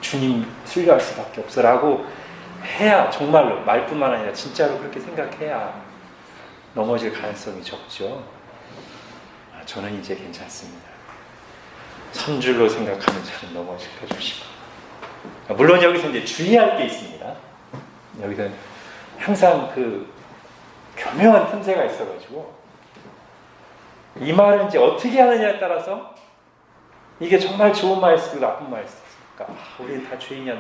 주님 순례할 수밖에 없어 라고 해야, 정말로 말뿐만 아니라 진짜로 그렇게 생각해야 넘어질 가능성이 적죠. 저는 이제 괜찮습니다. 선줄로 생각하는 저는 넘어질까 조심. 물론 여기서 이제 주의할 게 있습니다. 여기서 항상 그 교묘한 틈새가 있어가지고 이 말을 이제 어떻게 하느냐에 따라서 이게 정말 좋은 말일 수도 있고 나쁜 말일 수도 있으니까 우리는 다 죄인이야,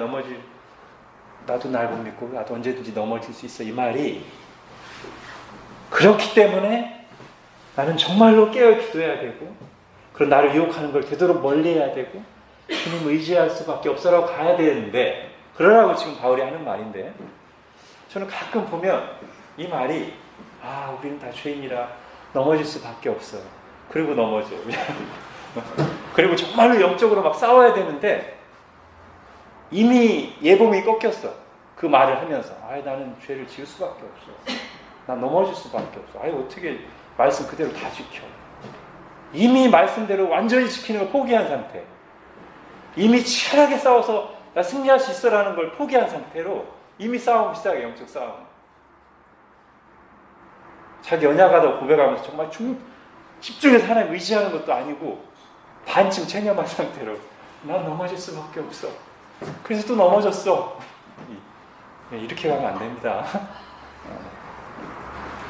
나도 날 못 믿고 나도 언제든지 넘어질 수 있어, 이 말이 그렇기 때문에 나는 정말로 깨어 기도해야 되고, 그런 나를 유혹하는 걸 되도록 멀리해야 되고 주님 의지할 수밖에 없어라고 가야 되는데, 그러라고 지금 바울이 하는 말인데, 저는 가끔 보면 이 말이 우리는 다 죄인이라 넘어질 수밖에 없어. 그리고 넘어져. 그리고 정말로 영적으로 막 싸워야 되는데 이미 예범이 꺾였어. 그 말을 하면서 나는 죄를 지을 수밖에 없어. 난 넘어질 수밖에 없어. 어떻게 말씀 그대로 다 지켜. 이미 말씀대로 완전히 지키는 걸 포기한 상태. 이미 치열하게 싸워서 나 승리할 수 있어라는 걸 포기한 상태로 이미 싸움 시작해, 영적 싸움. 자기 연약하다고 고백하면서 정말 집중해서 하나님 의지하는 것도 아니고 반쯤 체념한 상태로 난 넘어질 수밖에 없어. 그래서 또 넘어졌어. 이렇게 가면 안 됩니다.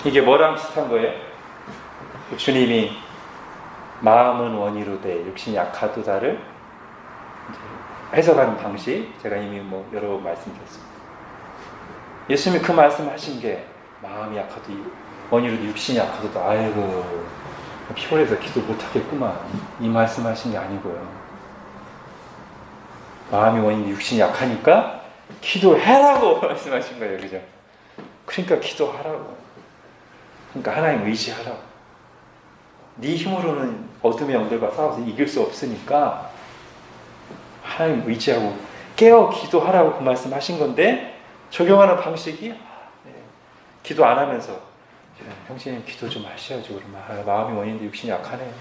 이게 뭐랑 비슷한 거예요? 주님이 마음은 원이로되 육신이 약하도다를 해석하는 방식, 제가 이미 여러 번 말씀드렸습니다. 예수님이 그 말씀을 하신 게 마음이 약하도 원이로도 육신이 약하도 아이고 피곤해서 기도 못하겠구만 이 말씀하신 게 아니고요. 마음이 원인데 육신이 약하니까 기도해라고 말씀하신 거예요. 그죠? 그러니까 기도하라고. 그러니까 하나님 의지하라고. 네 힘으로는 어둠의 영들과 싸워서 이길 수 없으니까 하나님 의지하고 깨어 기도하라고 그 말씀하신 건데 적용하는 방식이 기도 안 하면서 형제님 기도 좀 하셔야죠. 그러면 마음이 원인데 육신이 약하네.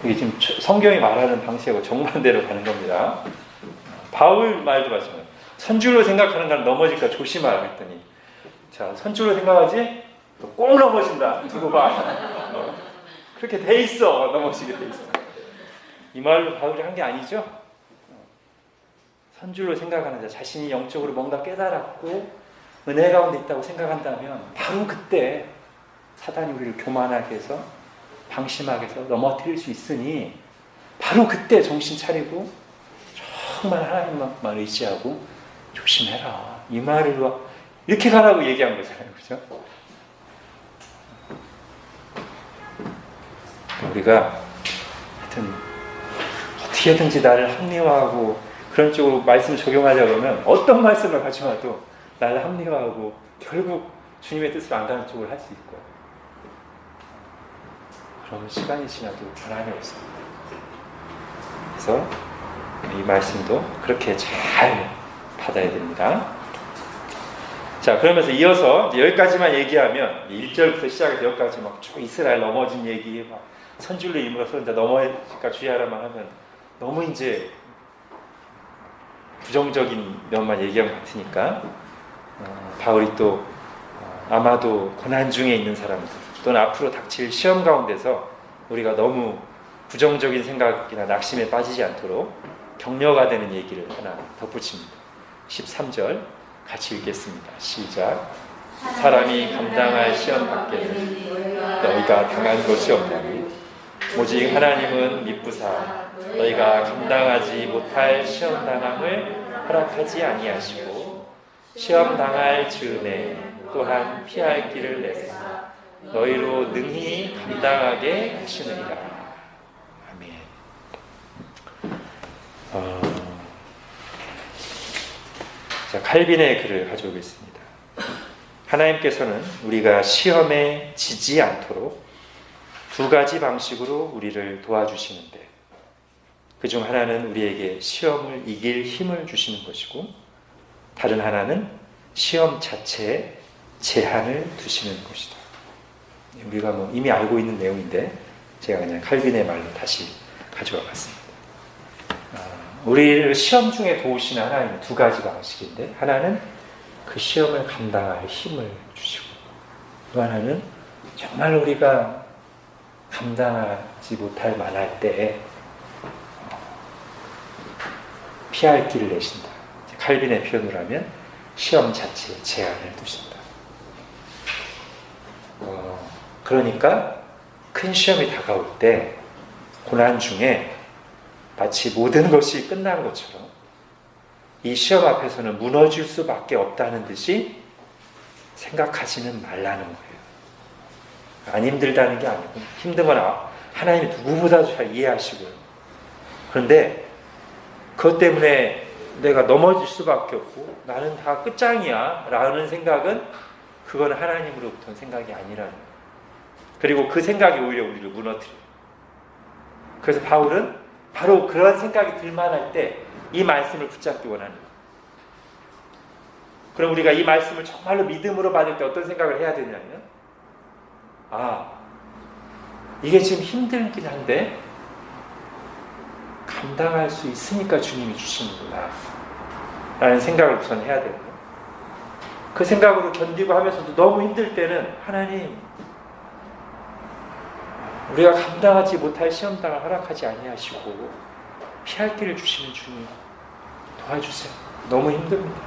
이게 지금 성경이 말하는 방식하고 정반대로 가는 겁니다. 바울 말도 마찬가지예요. 선줄로 생각하는 건 넘어질까 조심하라 했더니 자 선줄로 생각하지? 꼭 넘어진다. 두고 봐. 그렇게 돼 있어. 넘어지게 돼 있어. 이 말로 바울이 한 게 아니죠. 선줄로 생각하는 자 자신이 영적으로 뭔가 깨달았고 은혜 가운데 있다고 생각한다면 바로 그때 사단이 우리를 교만하게 해서 방심하게 해서 넘어뜨릴 수 있으니 바로 그때 정신 차리고 정말 하나님만 의지하고 조심해라. 이 말을 이렇게 가라고 얘기한 거잖아요. 그죠? 우리가 하여튼 어떻게든지 나를 합리화하고 그런 쪽으로 말씀 적용하려고 하면 어떤 말씀을 가져와도 나를 합리화하고 결국 주님의 뜻을 안 가는 쪽으로 할 수 있고 그러면 시간이 지나도 변함이 없습니다. 그래서 이 말씀도 그렇게 잘 받아야 됩니다. 자, 그러면서 이어서 여기까지만 얘기하면 1절부터 시작해서 여기까지 막 쭉 이스라엘 넘어진 얘기 막 선줄로 임으로써 이제 넘어질까 주의하라만 하면 너무 이제 부정적인 면만 얘기한 것 같으니까 바울이 또 아마도 고난 중에 있는 사람들 또는 앞으로 닥칠 시험 가운데서 우리가 너무 부정적인 생각이나 낙심에 빠지지 않도록 격려가 되는 얘기를 하나 덧붙입니다. 13절 같이 읽겠습니다. 시작. 사람이 감당할 시험 밖에는 너희가 당한 것이 없나니 오직 하나님은 미쁘사 너희가 감당하지 못할 시험 당함을 허락하지 아니하시고 시험 당할 즈음에 또한 피할 길을 내사 너희로 능히 감당하게 하시느니라. 아멘. 자, 칼빈의 글을 가져오겠습니다. 하나님께서는 우리가 시험에 지지 않도록 두 가지 방식으로 우리를 도와주시는데 그중 하나는 우리에게 시험을 이길 힘을 주시는 것이고 다른 하나는 시험 자체에 제한을 두시는 것이다. 우리가 이미 알고 있는 내용인데 제가 그냥 칼빈의 말로 다시 가져와 봤습니다. 우리를 시험 중에 도우시는 하나님은 두 가지 방식인데 하나는 그 시험을 감당할 힘을 주시고 또 하나는 정말 우리가 감당하지 못할 만할 때에 피할 길을 내신다. 칼빈의 표현으로 하면 시험 자체에 제한을 두신다. 그러니까 큰 시험이 다가올 때 고난 중에 마치 모든 것이 끝난 것처럼 이 시험 앞에서는 무너질 수밖에 없다는 듯이 생각하지는 말라는 거예요. 안 힘들다는 게 아니고 힘든 건 하나님이 누구보다도 잘 이해하시고요. 그런데 그것 때문에 내가 넘어질 수밖에 없고 나는 다 끝장이야 라는 생각은 그건 하나님으로부터는 생각이 아니라는 거예요. 그리고 그 생각이 오히려 우리를 무너뜨려요. 그래서 바울은 바로 그런 생각이 들만할 때 이 말씀을 붙잡기 원하는 거예요. 그럼 우리가 이 말씀을 정말로 믿음으로 받을 때 어떤 생각을 해야 되냐면 이게 지금 힘들긴 한데 감당할 수 있으니까 주님이 주시는구나 라는 생각을 우선 해야 되고 그 생각으로 견디고 하면서도 너무 힘들 때는 하나님 우리가 감당하지 못할 시험당을 허락하지 아니하시고 피할 길을 주시는 주님 도와주세요. 너무 힘듭니다.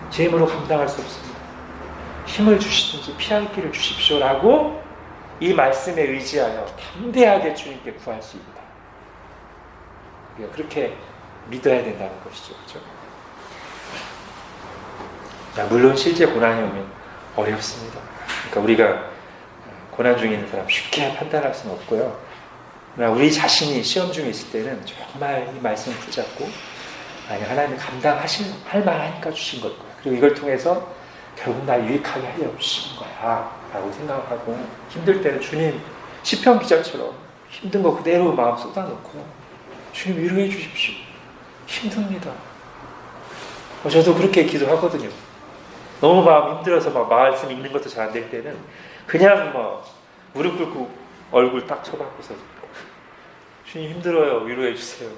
제 힘으로 감당할 수 없습니다. 힘을 주시든지 피할 길을 주십시오라고 이 말씀에 의지하여 담대하게 주님께 구할 수 있다. 우리가 그렇게 믿어야 된다는 것이죠. 그렇죠? 물론 실제 고난이 오면 어렵습니다. 그러니까 우리가 고난 중에 있는 사람 쉽게 판단할 수는 없고요. 그러나 우리 자신이 시험 중에 있을 때는 정말 이 말씀을 붙잡고 아니 하나님이 할 만하니까 주신 걸 거야. 그리고 이걸 통해서 결국 날 유익하게 하려고 주신 거야 라고 생각하고 힘들 때는 주님 시편 기자처럼 힘든 거 그대로 마음 쏟아놓고 주님 위로해 주십시오. 힘듭니다. 저도 그렇게 기도하거든요. 너무 마음 힘들어서 막 말씀 읽는 것도 잘 안 될 때는 그냥 막 무릎 꿇고 얼굴 딱 쳐박고서 주님 힘들어요. 위로해 주세요.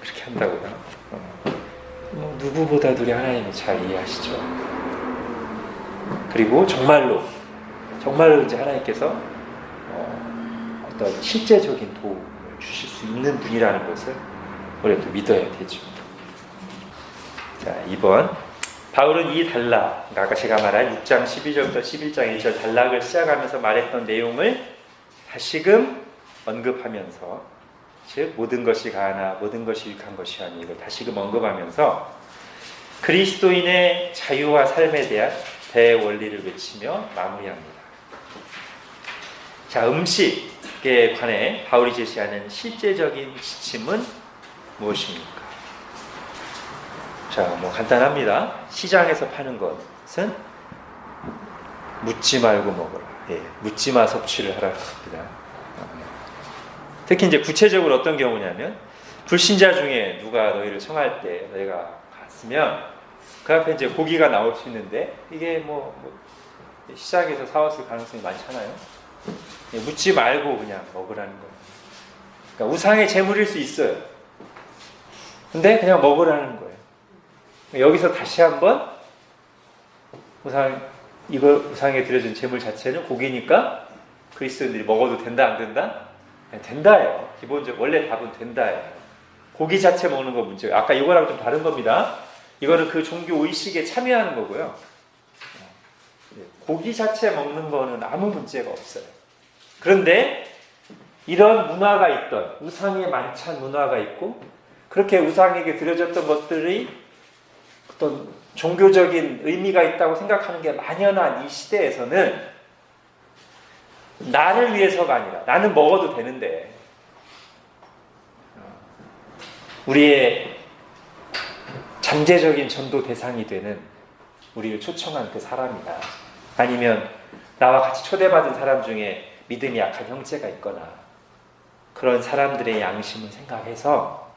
그렇게 한다고요. 누구보다도 우리 하나님이 잘 이해하시죠. 그리고 정말로 이제 하나님께서 어떤 실제적인 도움을 주실 수 있는 분이라는 것을 우리가 또 믿어야 되죠. 자, 2번. 바울은 이 단락, 아까 제가 말한 6장 12절부터 11장 1절 단락을 시작하면서 말했던 내용을 다시금 언급하면서, 즉 모든 것이 가하나 모든 것이 유익한 것이 아니, 이걸 다시금 언급하면서 그리스도인의 자유와 삶에 대한 대원리를 외치며 마무리합니다. 자, 음식에 관해 바울이 제시하는 실제적인 지침은 무엇입니까? 자, 간단합니다. 시장에서 파는 것은 묻지 말고 먹어라. 묻지 마 섭취를 하라는 겁니다. 특히 이제 구체적으로 어떤 경우냐면 불신자 중에 누가 너희를 청할 때 너희가 갔으면 그 앞에 이제 고기가 나올 수 있는데 이게 시장에서 사왔을 가능성이 많잖아요. 묻지 말고 그냥 먹으라는 거예요. 그러니까 우상의 제물일 수 있어요. 근데 그냥 먹으라는 거예요. 여기서 다시 한번 우상에 드려진 제물 자체는 고기니까 그리스도인들이 먹어도 된다 안 된다? 된다예요. 기본적으로 원래 답은 된다예요. 고기 자체 먹는 거 문제예요. 아까 이거랑 좀 다른 겁니다. 이거는 그 종교 의식에 참여하는 거고요. 고기 자체 먹는 거는 아무 문제가 없어요. 그런데 이런 문화가 있던 우상의 만찬 문화가 있고 그렇게 우상에게 드려졌던 것들이 어떤 종교적인 의미가 있다고 생각하는 게 만연한 이 시대에서는 나를 위해서가 아니라 나는 먹어도 되는데 우리의 잠재적인 전도 대상이 되는 우리를 초청한 그 사람이나 아니면 나와 같이 초대받은 사람 중에 믿음이 약한 형제가 있거나 그런 사람들의 양심을 생각해서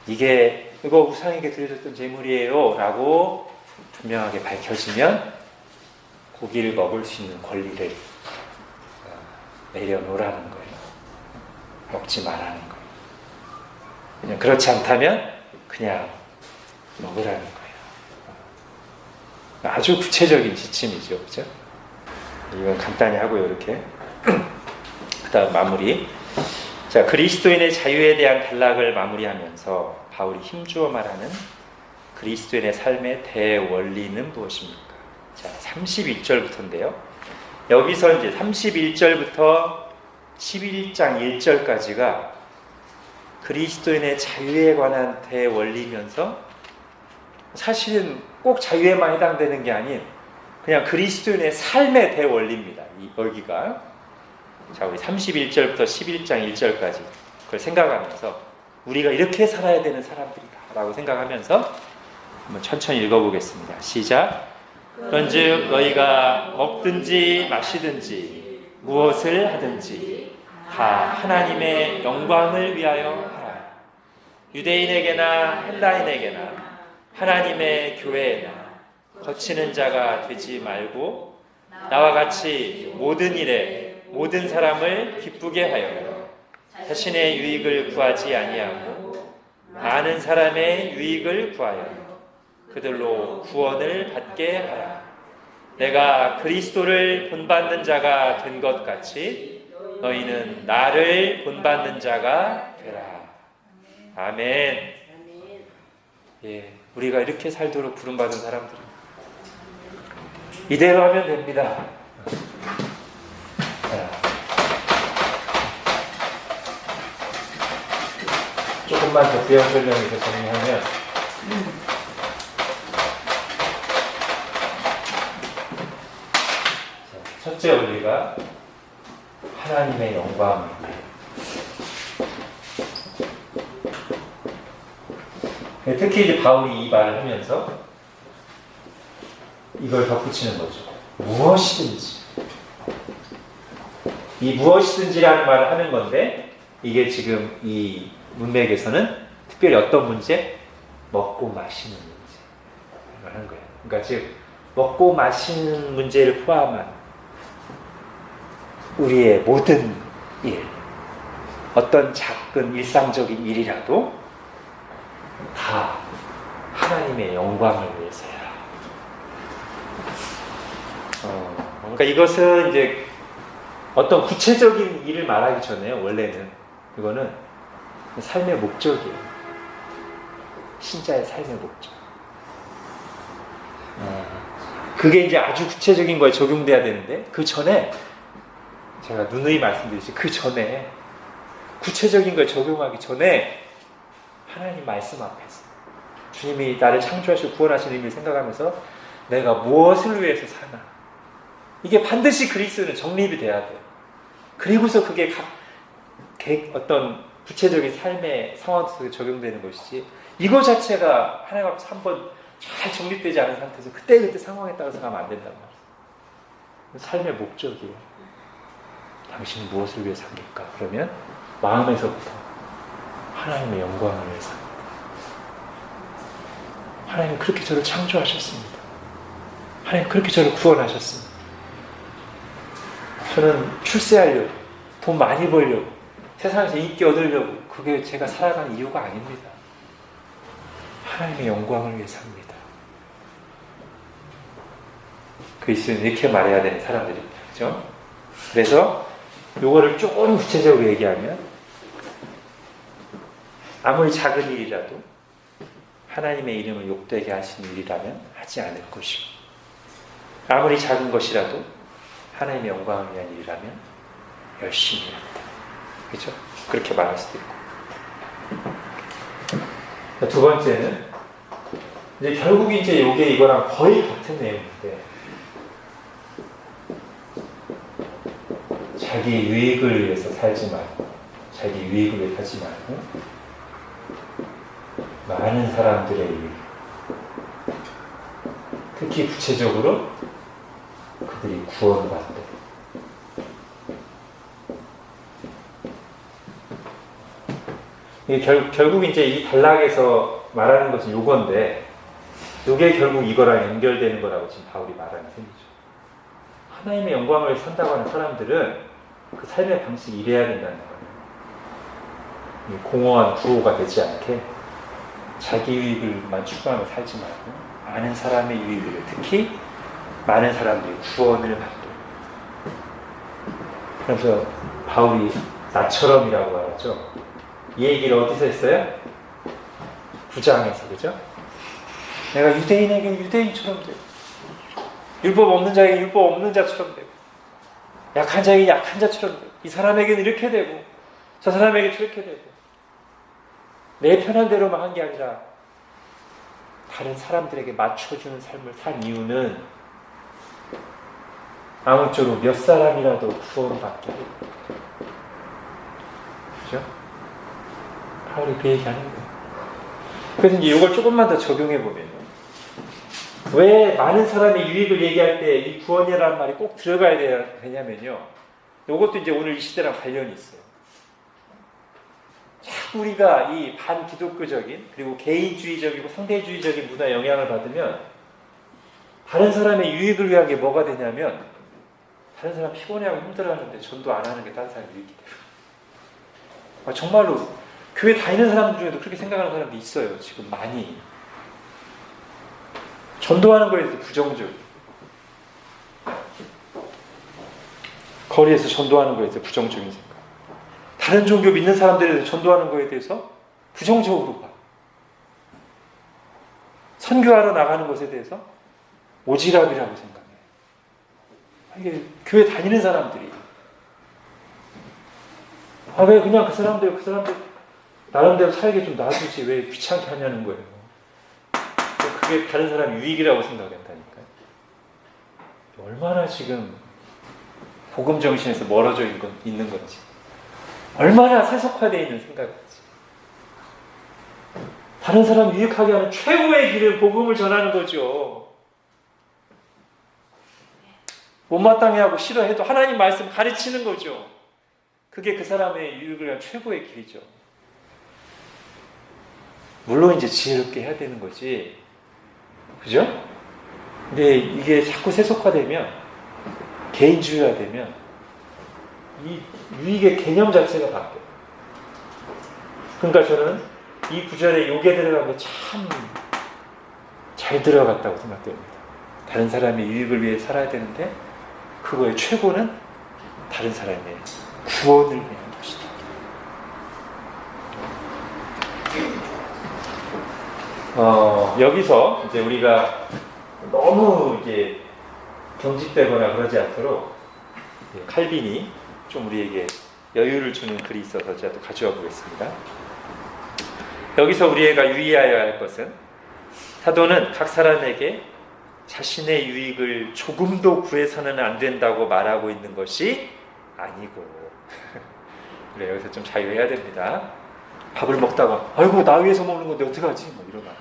이거 우상에게 드려졌던 제물이에요 라고 분명하게 밝혀지면 고기를 먹을 수 있는 권리를 내려놓으라는 거예요. 먹지 말라는 거예요. 그냥 그렇지 않다면 그냥 먹으라는 거예요. 아주 구체적인 지침이죠. 그죠? 이건 간단히 하고요. 이렇게 그 다음 마무리. 자, 그리스도인의 자유에 대한 단락을 마무리하면서 바울이 힘주어 말하는 그리스도인의 삶의 대원리는 무엇입니까? 자, 31절부터인데요. 여기서 이제 31절부터 11장 1절까지가 그리스도인의 자유에 관한 대원리면서 사실은 꼭 자유에만 해당되는 게 아닌 그냥 그리스도인의 삶의 대원리입니다. 여기가. 자, 우리 31절부터 11장 1절까지 그걸 생각하면서 우리가 이렇게 살아야 되는 사람들이다 라고 생각하면서 한번 천천히 읽어보겠습니다. 시작. 그런즉 너희가 먹든지 마시든지 무엇을 하든지 다 하나님의 영광을 위하여 하라. 유대인에게나 헬라인에게나 하나님의 교회에나 거치는 자가 되지 말고 나와 같이 모든 일에 모든 사람을 기쁘게 하여 자신의 유익을 구하지 아니하고 많은 사람의 유익을 구하여 그들로 구원을 받게 하라. 내가 그리스도를 본받는 자가 된 것 같이 너희는 나를 본받는 자가 되라. 아멘. 예, 우리가 이렇게 살도록 부름받은 사람들입니다. 이대로 하면 됩니다. 조금만 더 부연 설명해서 정리하면 첫째 원리가 하나님의 영광을 위해. 특히 이제 바울이 이 말을 하면서 이걸 덧붙이는 거죠. 무엇이든지. 이 무엇이든지라는 말을 하는 건데, 이게 지금 이 문맥에서는 특별히 어떤 문제? 먹고 마시는 문제. 하는 거예요. 그러니까 즉 먹고 마시는 문제를 포함한 우리의 모든 일, 어떤 작은 일상적인 일이라도 다 하나님의 영광을 위해서야. 그러니까 이것은 이제 어떤 구체적인 일을 말하기 전에 원래는 이거는 삶의 목적이에요. 신자의 삶의 목적. 그게 이제 아주 구체적인 거에 적용돼야 되는데, 그 전에 제가 누누이 말씀드리듯이 그 전에 구체적인 거에 적용하기 전에 하나님 말씀 앞에서 주님이 나를 창조하시고 구원하시는 의미를 생각하면서 내가 무엇을 위해서 사나, 이게 반드시 그리스도는 정립이 돼야 돼요. 그리고서 그게 어떤 구체적인 삶의 상황 속에 적용되는 것이지, 이거 자체가 하나님 앞에서 한번 잘 정립되지 않은 상태에서 그때그때 상황에 따라서 가면 안 된단 말이에요. 삶의 목적이에요. 당신이 무엇을 위해 삽니까? 그러면 마음에서부터 하나님의 영광을 위해 삽니다. 하나님은 그렇게 저를 창조하셨습니다. 하나님 그렇게 저를 구원하셨습니다. 저는 출세하려고, 돈 많이 벌려고, 세상에서 인기 얻으려고, 그게 제가 살아가는 이유가 아닙니다. 하나님의 영광을 위해 삽니다. 그리스도는 이렇게 말해야 되는 사람들입니다. 그렇죠? 그래서 요거를 조금 구체적으로 얘기하면, 아무리 작은 일이라도 하나님의 이름을 욕되게 하신 일이라면 하지 않을 것이고, 아무리 작은 것이라도 하나님의 영광을 위한 일이라면 열심히 한다. 그렇죠? 그렇게 말할 수도 있고. 두 번째는 이제 결국 이제 이거랑 거의 같은 내용인데, 자기 유익을 위해서 살지 말고, 자기 유익을 위해 살지 말고 많은 사람들의 유익, 특히 구체적으로 그들이 구원받도록. 결국 이제 이 단락에서 말하는 것은 요건데, 요게 결국 이거랑 연결되는 거라고 지금 바울이 말하는 셈이죠. 하나님의 영광을 산다고 하는 사람들은 그 삶의 방식이 이래야 된다는 거예요. 공허한 구호가 되지 않게 자기 유익을만 추구하며 살지 말고 많은 사람의 유익을, 특히 많은 사람들이 구원을 받도록. 그래서 바울이 나처럼이라고 말하죠. 이 얘기를 어디서 했어요? 9장에서, 그죠? 내가 유대인에게 유대인처럼 되고, 율법 없는 자에게 율법 없는 자처럼 되고, 약한 자에게 약한 자처럼 되고, 이 사람에게는 이렇게 되고 저 사람에게 저렇게 되고, 내 편한 대로만 한 게 아니라 다른 사람들에게 맞춰주는 삶을 산 이유는 아무쪼록 몇 사람이라도 구원받게 하고. 그죠? 바울이 그 얘기하는 거예요. 그래서 이제 이걸 조금만 더 적용해보면, 왜 많은 사람의 유익을 얘기할 때 이 구원이라는 말이 꼭 들어가야 되냐면요, 이것도 이제 오늘 이 시대랑 관련이 있어요. 자꾸 우리가 이 반기독교적인, 그리고 개인주의적이고 상대주의적인 문화에 영향을 받으면 다른 사람의 유익을 위한 게 뭐가 되냐면, 다른 사람 피곤해하고 힘들어하는데 전도 안 하는 게 다른 사람 유익이 돼요. 정말로 교회 다니는 사람들 중에도 그렇게 생각하는 사람도 있어요. 지금 많이. 전도하는 거에 대해서 부정적. 거리에서 전도하는 거에 대해서 부정적인 생각. 다른 종교 믿는 사람들에 대해서 전도하는 거에 대해서 부정적으로 봐. 선교하러 나가는 것에 대해서 오지랖이라고 생각해. 이게 교회 다니는 사람들이. 왜 그냥 그 사람들 나름대로 살게 좀 놔두지 왜 귀찮게 하냐는 거예요. 그게 다른 사람 유익이라고 생각한다니까요. 얼마나 지금 복음 정신에서 멀어져 있는 건지, 얼마나 세속화되어 있는 생각인지, 다른 사람 유익하게 하는 최고의 길을 복음을 전하는 거죠. 못마땅해 하고 싫어해도 하나님 말씀 가르치는 거죠. 그게 그 사람의 유익을 위한 최고의 길이죠. 물론 이제 지혜롭게 해야 되는 거지. 그죠? 근데 이게 자꾸 세속화되면, 개인주의화되면 이 유익의 개념 자체가 바뀌어요. 그러니까 저는 이 구절에 요게 들어간 게 참 잘 들어갔다고 생각됩니다. 다른 사람의 유익을 위해 살아야 되는데 그거의 최고는 다른 사람의 구원을 위한 것이다. 여기서 이제 우리가 너무 이제 경직되거나 그러지 않도록 칼빈이 좀 우리에게 여유를 주는 글이 있어서 제가 또 가져와 보겠습니다. 여기서 우리가 유의해야 할 것은, 사도는 각 사람에게 자신의 유익을 조금도 구해서는 안 된다고 말하고 있는 것이 아니고, 그래, 여기서 좀 자유해야 됩니다. 밥을 먹다가 아이고 나 위해서 먹는 건데 어떡하지? 뭐 이러면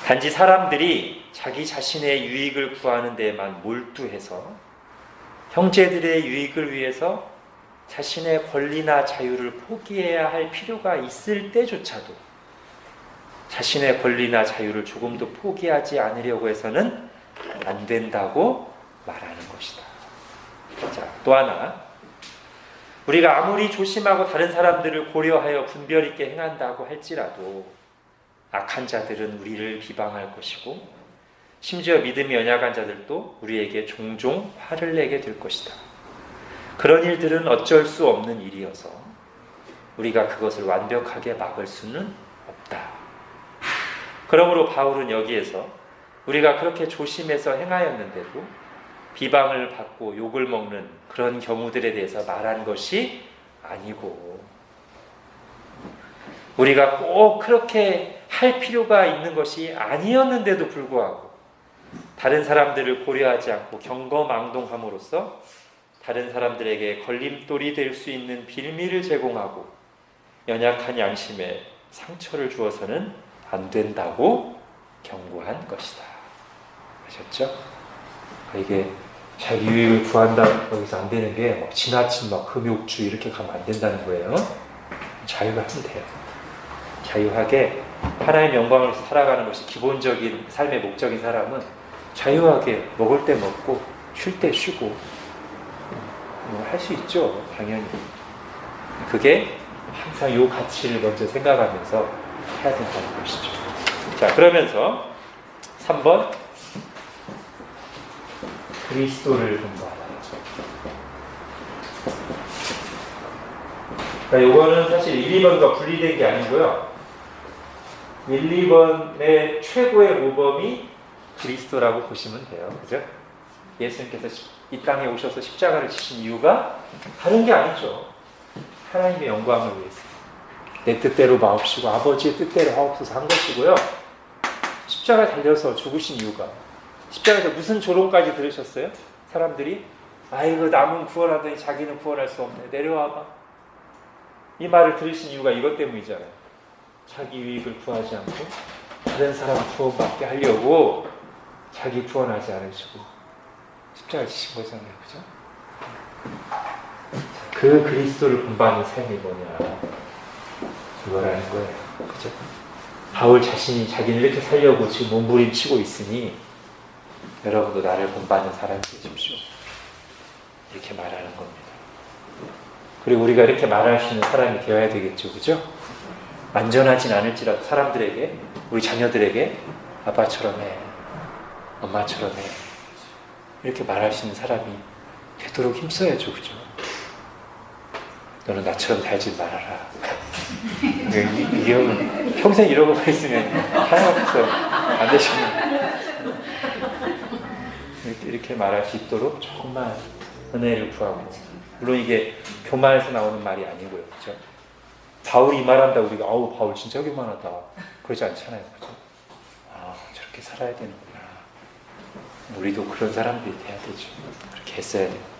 단지 사람들이 자기 자신의 유익을 구하는 데에만 몰두해서 형제들의 유익을 위해서 자신의 권리나 자유를 포기해야 할 필요가 있을 때조차도 자신의 권리나 자유를 조금도 포기하지 않으려고 해서는 안 된다고 말하는 것이다. 자, 또 하나, 우리가 아무리 조심하고 다른 사람들을 고려하여 분별 있게 행한다고 할지라도 악한 자들은 우리를 비방할 것이고, 심지어 믿음이 연약한 자들도 우리에게 종종 화를 내게 될 것이다. 그런 일들은 어쩔 수 없는 일이어서 우리가 그것을 완벽하게 막을 수는 없다. 그러므로 바울은 여기에서 우리가 그렇게 조심해서 행하였는데도 비방을 받고 욕을 먹는 그런 경우들에 대해서 말한 것이 아니고, 우리가 꼭 그렇게 할 필요가 있는 것이 아니었는데도 불구하고 다른 사람들을 고려하지 않고 경거망동함으로써 다른 사람들에게 걸림돌이 될 수 있는 빌미를 제공하고 연약한 양심에 상처를 주어서는 안 된다고 경고한 것이다. 아셨죠? 이게 자기 유익을 구한다고 여기서 안 되는 게 막 지나친 막 금욕주의 이렇게 가면 안 된다는 거예요. 자유하면 돼요. 자유하게 하나님의 영광을 살아가는 것이 기본적인 삶의 목적인 사람은 자유하게 먹을 때 먹고 쉴 때 쉬고 할 수 있죠. 당연히. 그게 항상 이 가치를 먼저 생각하면서 해야 된다는 것이죠. 자, 그러면서 3번, 그리스도를 공부하라. 그러니까 이거는 사실 1, 2번과 분리된 게 아니고요. 1, 2번의 최고의 모범이 그리스도라고 보시면 돼요. 그죠? 예수님께서 이 땅에 오셔서 십자가를 지신 이유가 다른 게 아니죠. 하나님의 영광을 위해서. 내 뜻대로 마옵시고 아버지의 뜻대로 하옵소서 한 것이고요. 십자가에 달려서 죽으신 이유가, 십자가에서 무슨 조롱까지 들으셨어요? 사람들이 아이고 남은 구원하더니 자기는 구원할 수 없네, 내려와봐. 이 말을 들으신 이유가 이것 때문이잖아요. 자기 유익을 구하지 않고 다른 사람 구원받게 하려고 자기 구원하지 않으시고 십자가를 지신 거잖아요. 그죠? 그 그리스도를 본받는 삶이 뭐냐, 그거라는 거예요. 그죠? 바울 자신이 자기는 이렇게 살려고 지금 몸부림치고 있으니 여러분도 나를 본받는 사람이 되십시오. 이렇게 말하는 겁니다. 그리고 우리가 이렇게 말할 수 있는 사람이 되어야 되겠죠. 그죠? 완전하진 않을지라도 사람들에게, 우리 자녀들에게 아빠처럼 해, 엄마처럼 해, 이렇게 말할 수 있는 사람이 되도록 힘써야죠. 그죠? 너는 나처럼 살지 말아라. 이 형은 평생 이러고 있으면 하나님께서 안 되시면 이렇게 말할 수 있도록 정말 은혜를 구하고, 물론 이게 교만에서 나오는 말이 아니고요. 그죠? 바울이 이 말한다고 우리가 아우 바울 진짜 교만하다 그러지 않잖아요. 그죠? 아, 저렇게 살아야 되는구나. 우리도 그런 사람들이 돼야 되죠. 그렇게 했어야 돼요.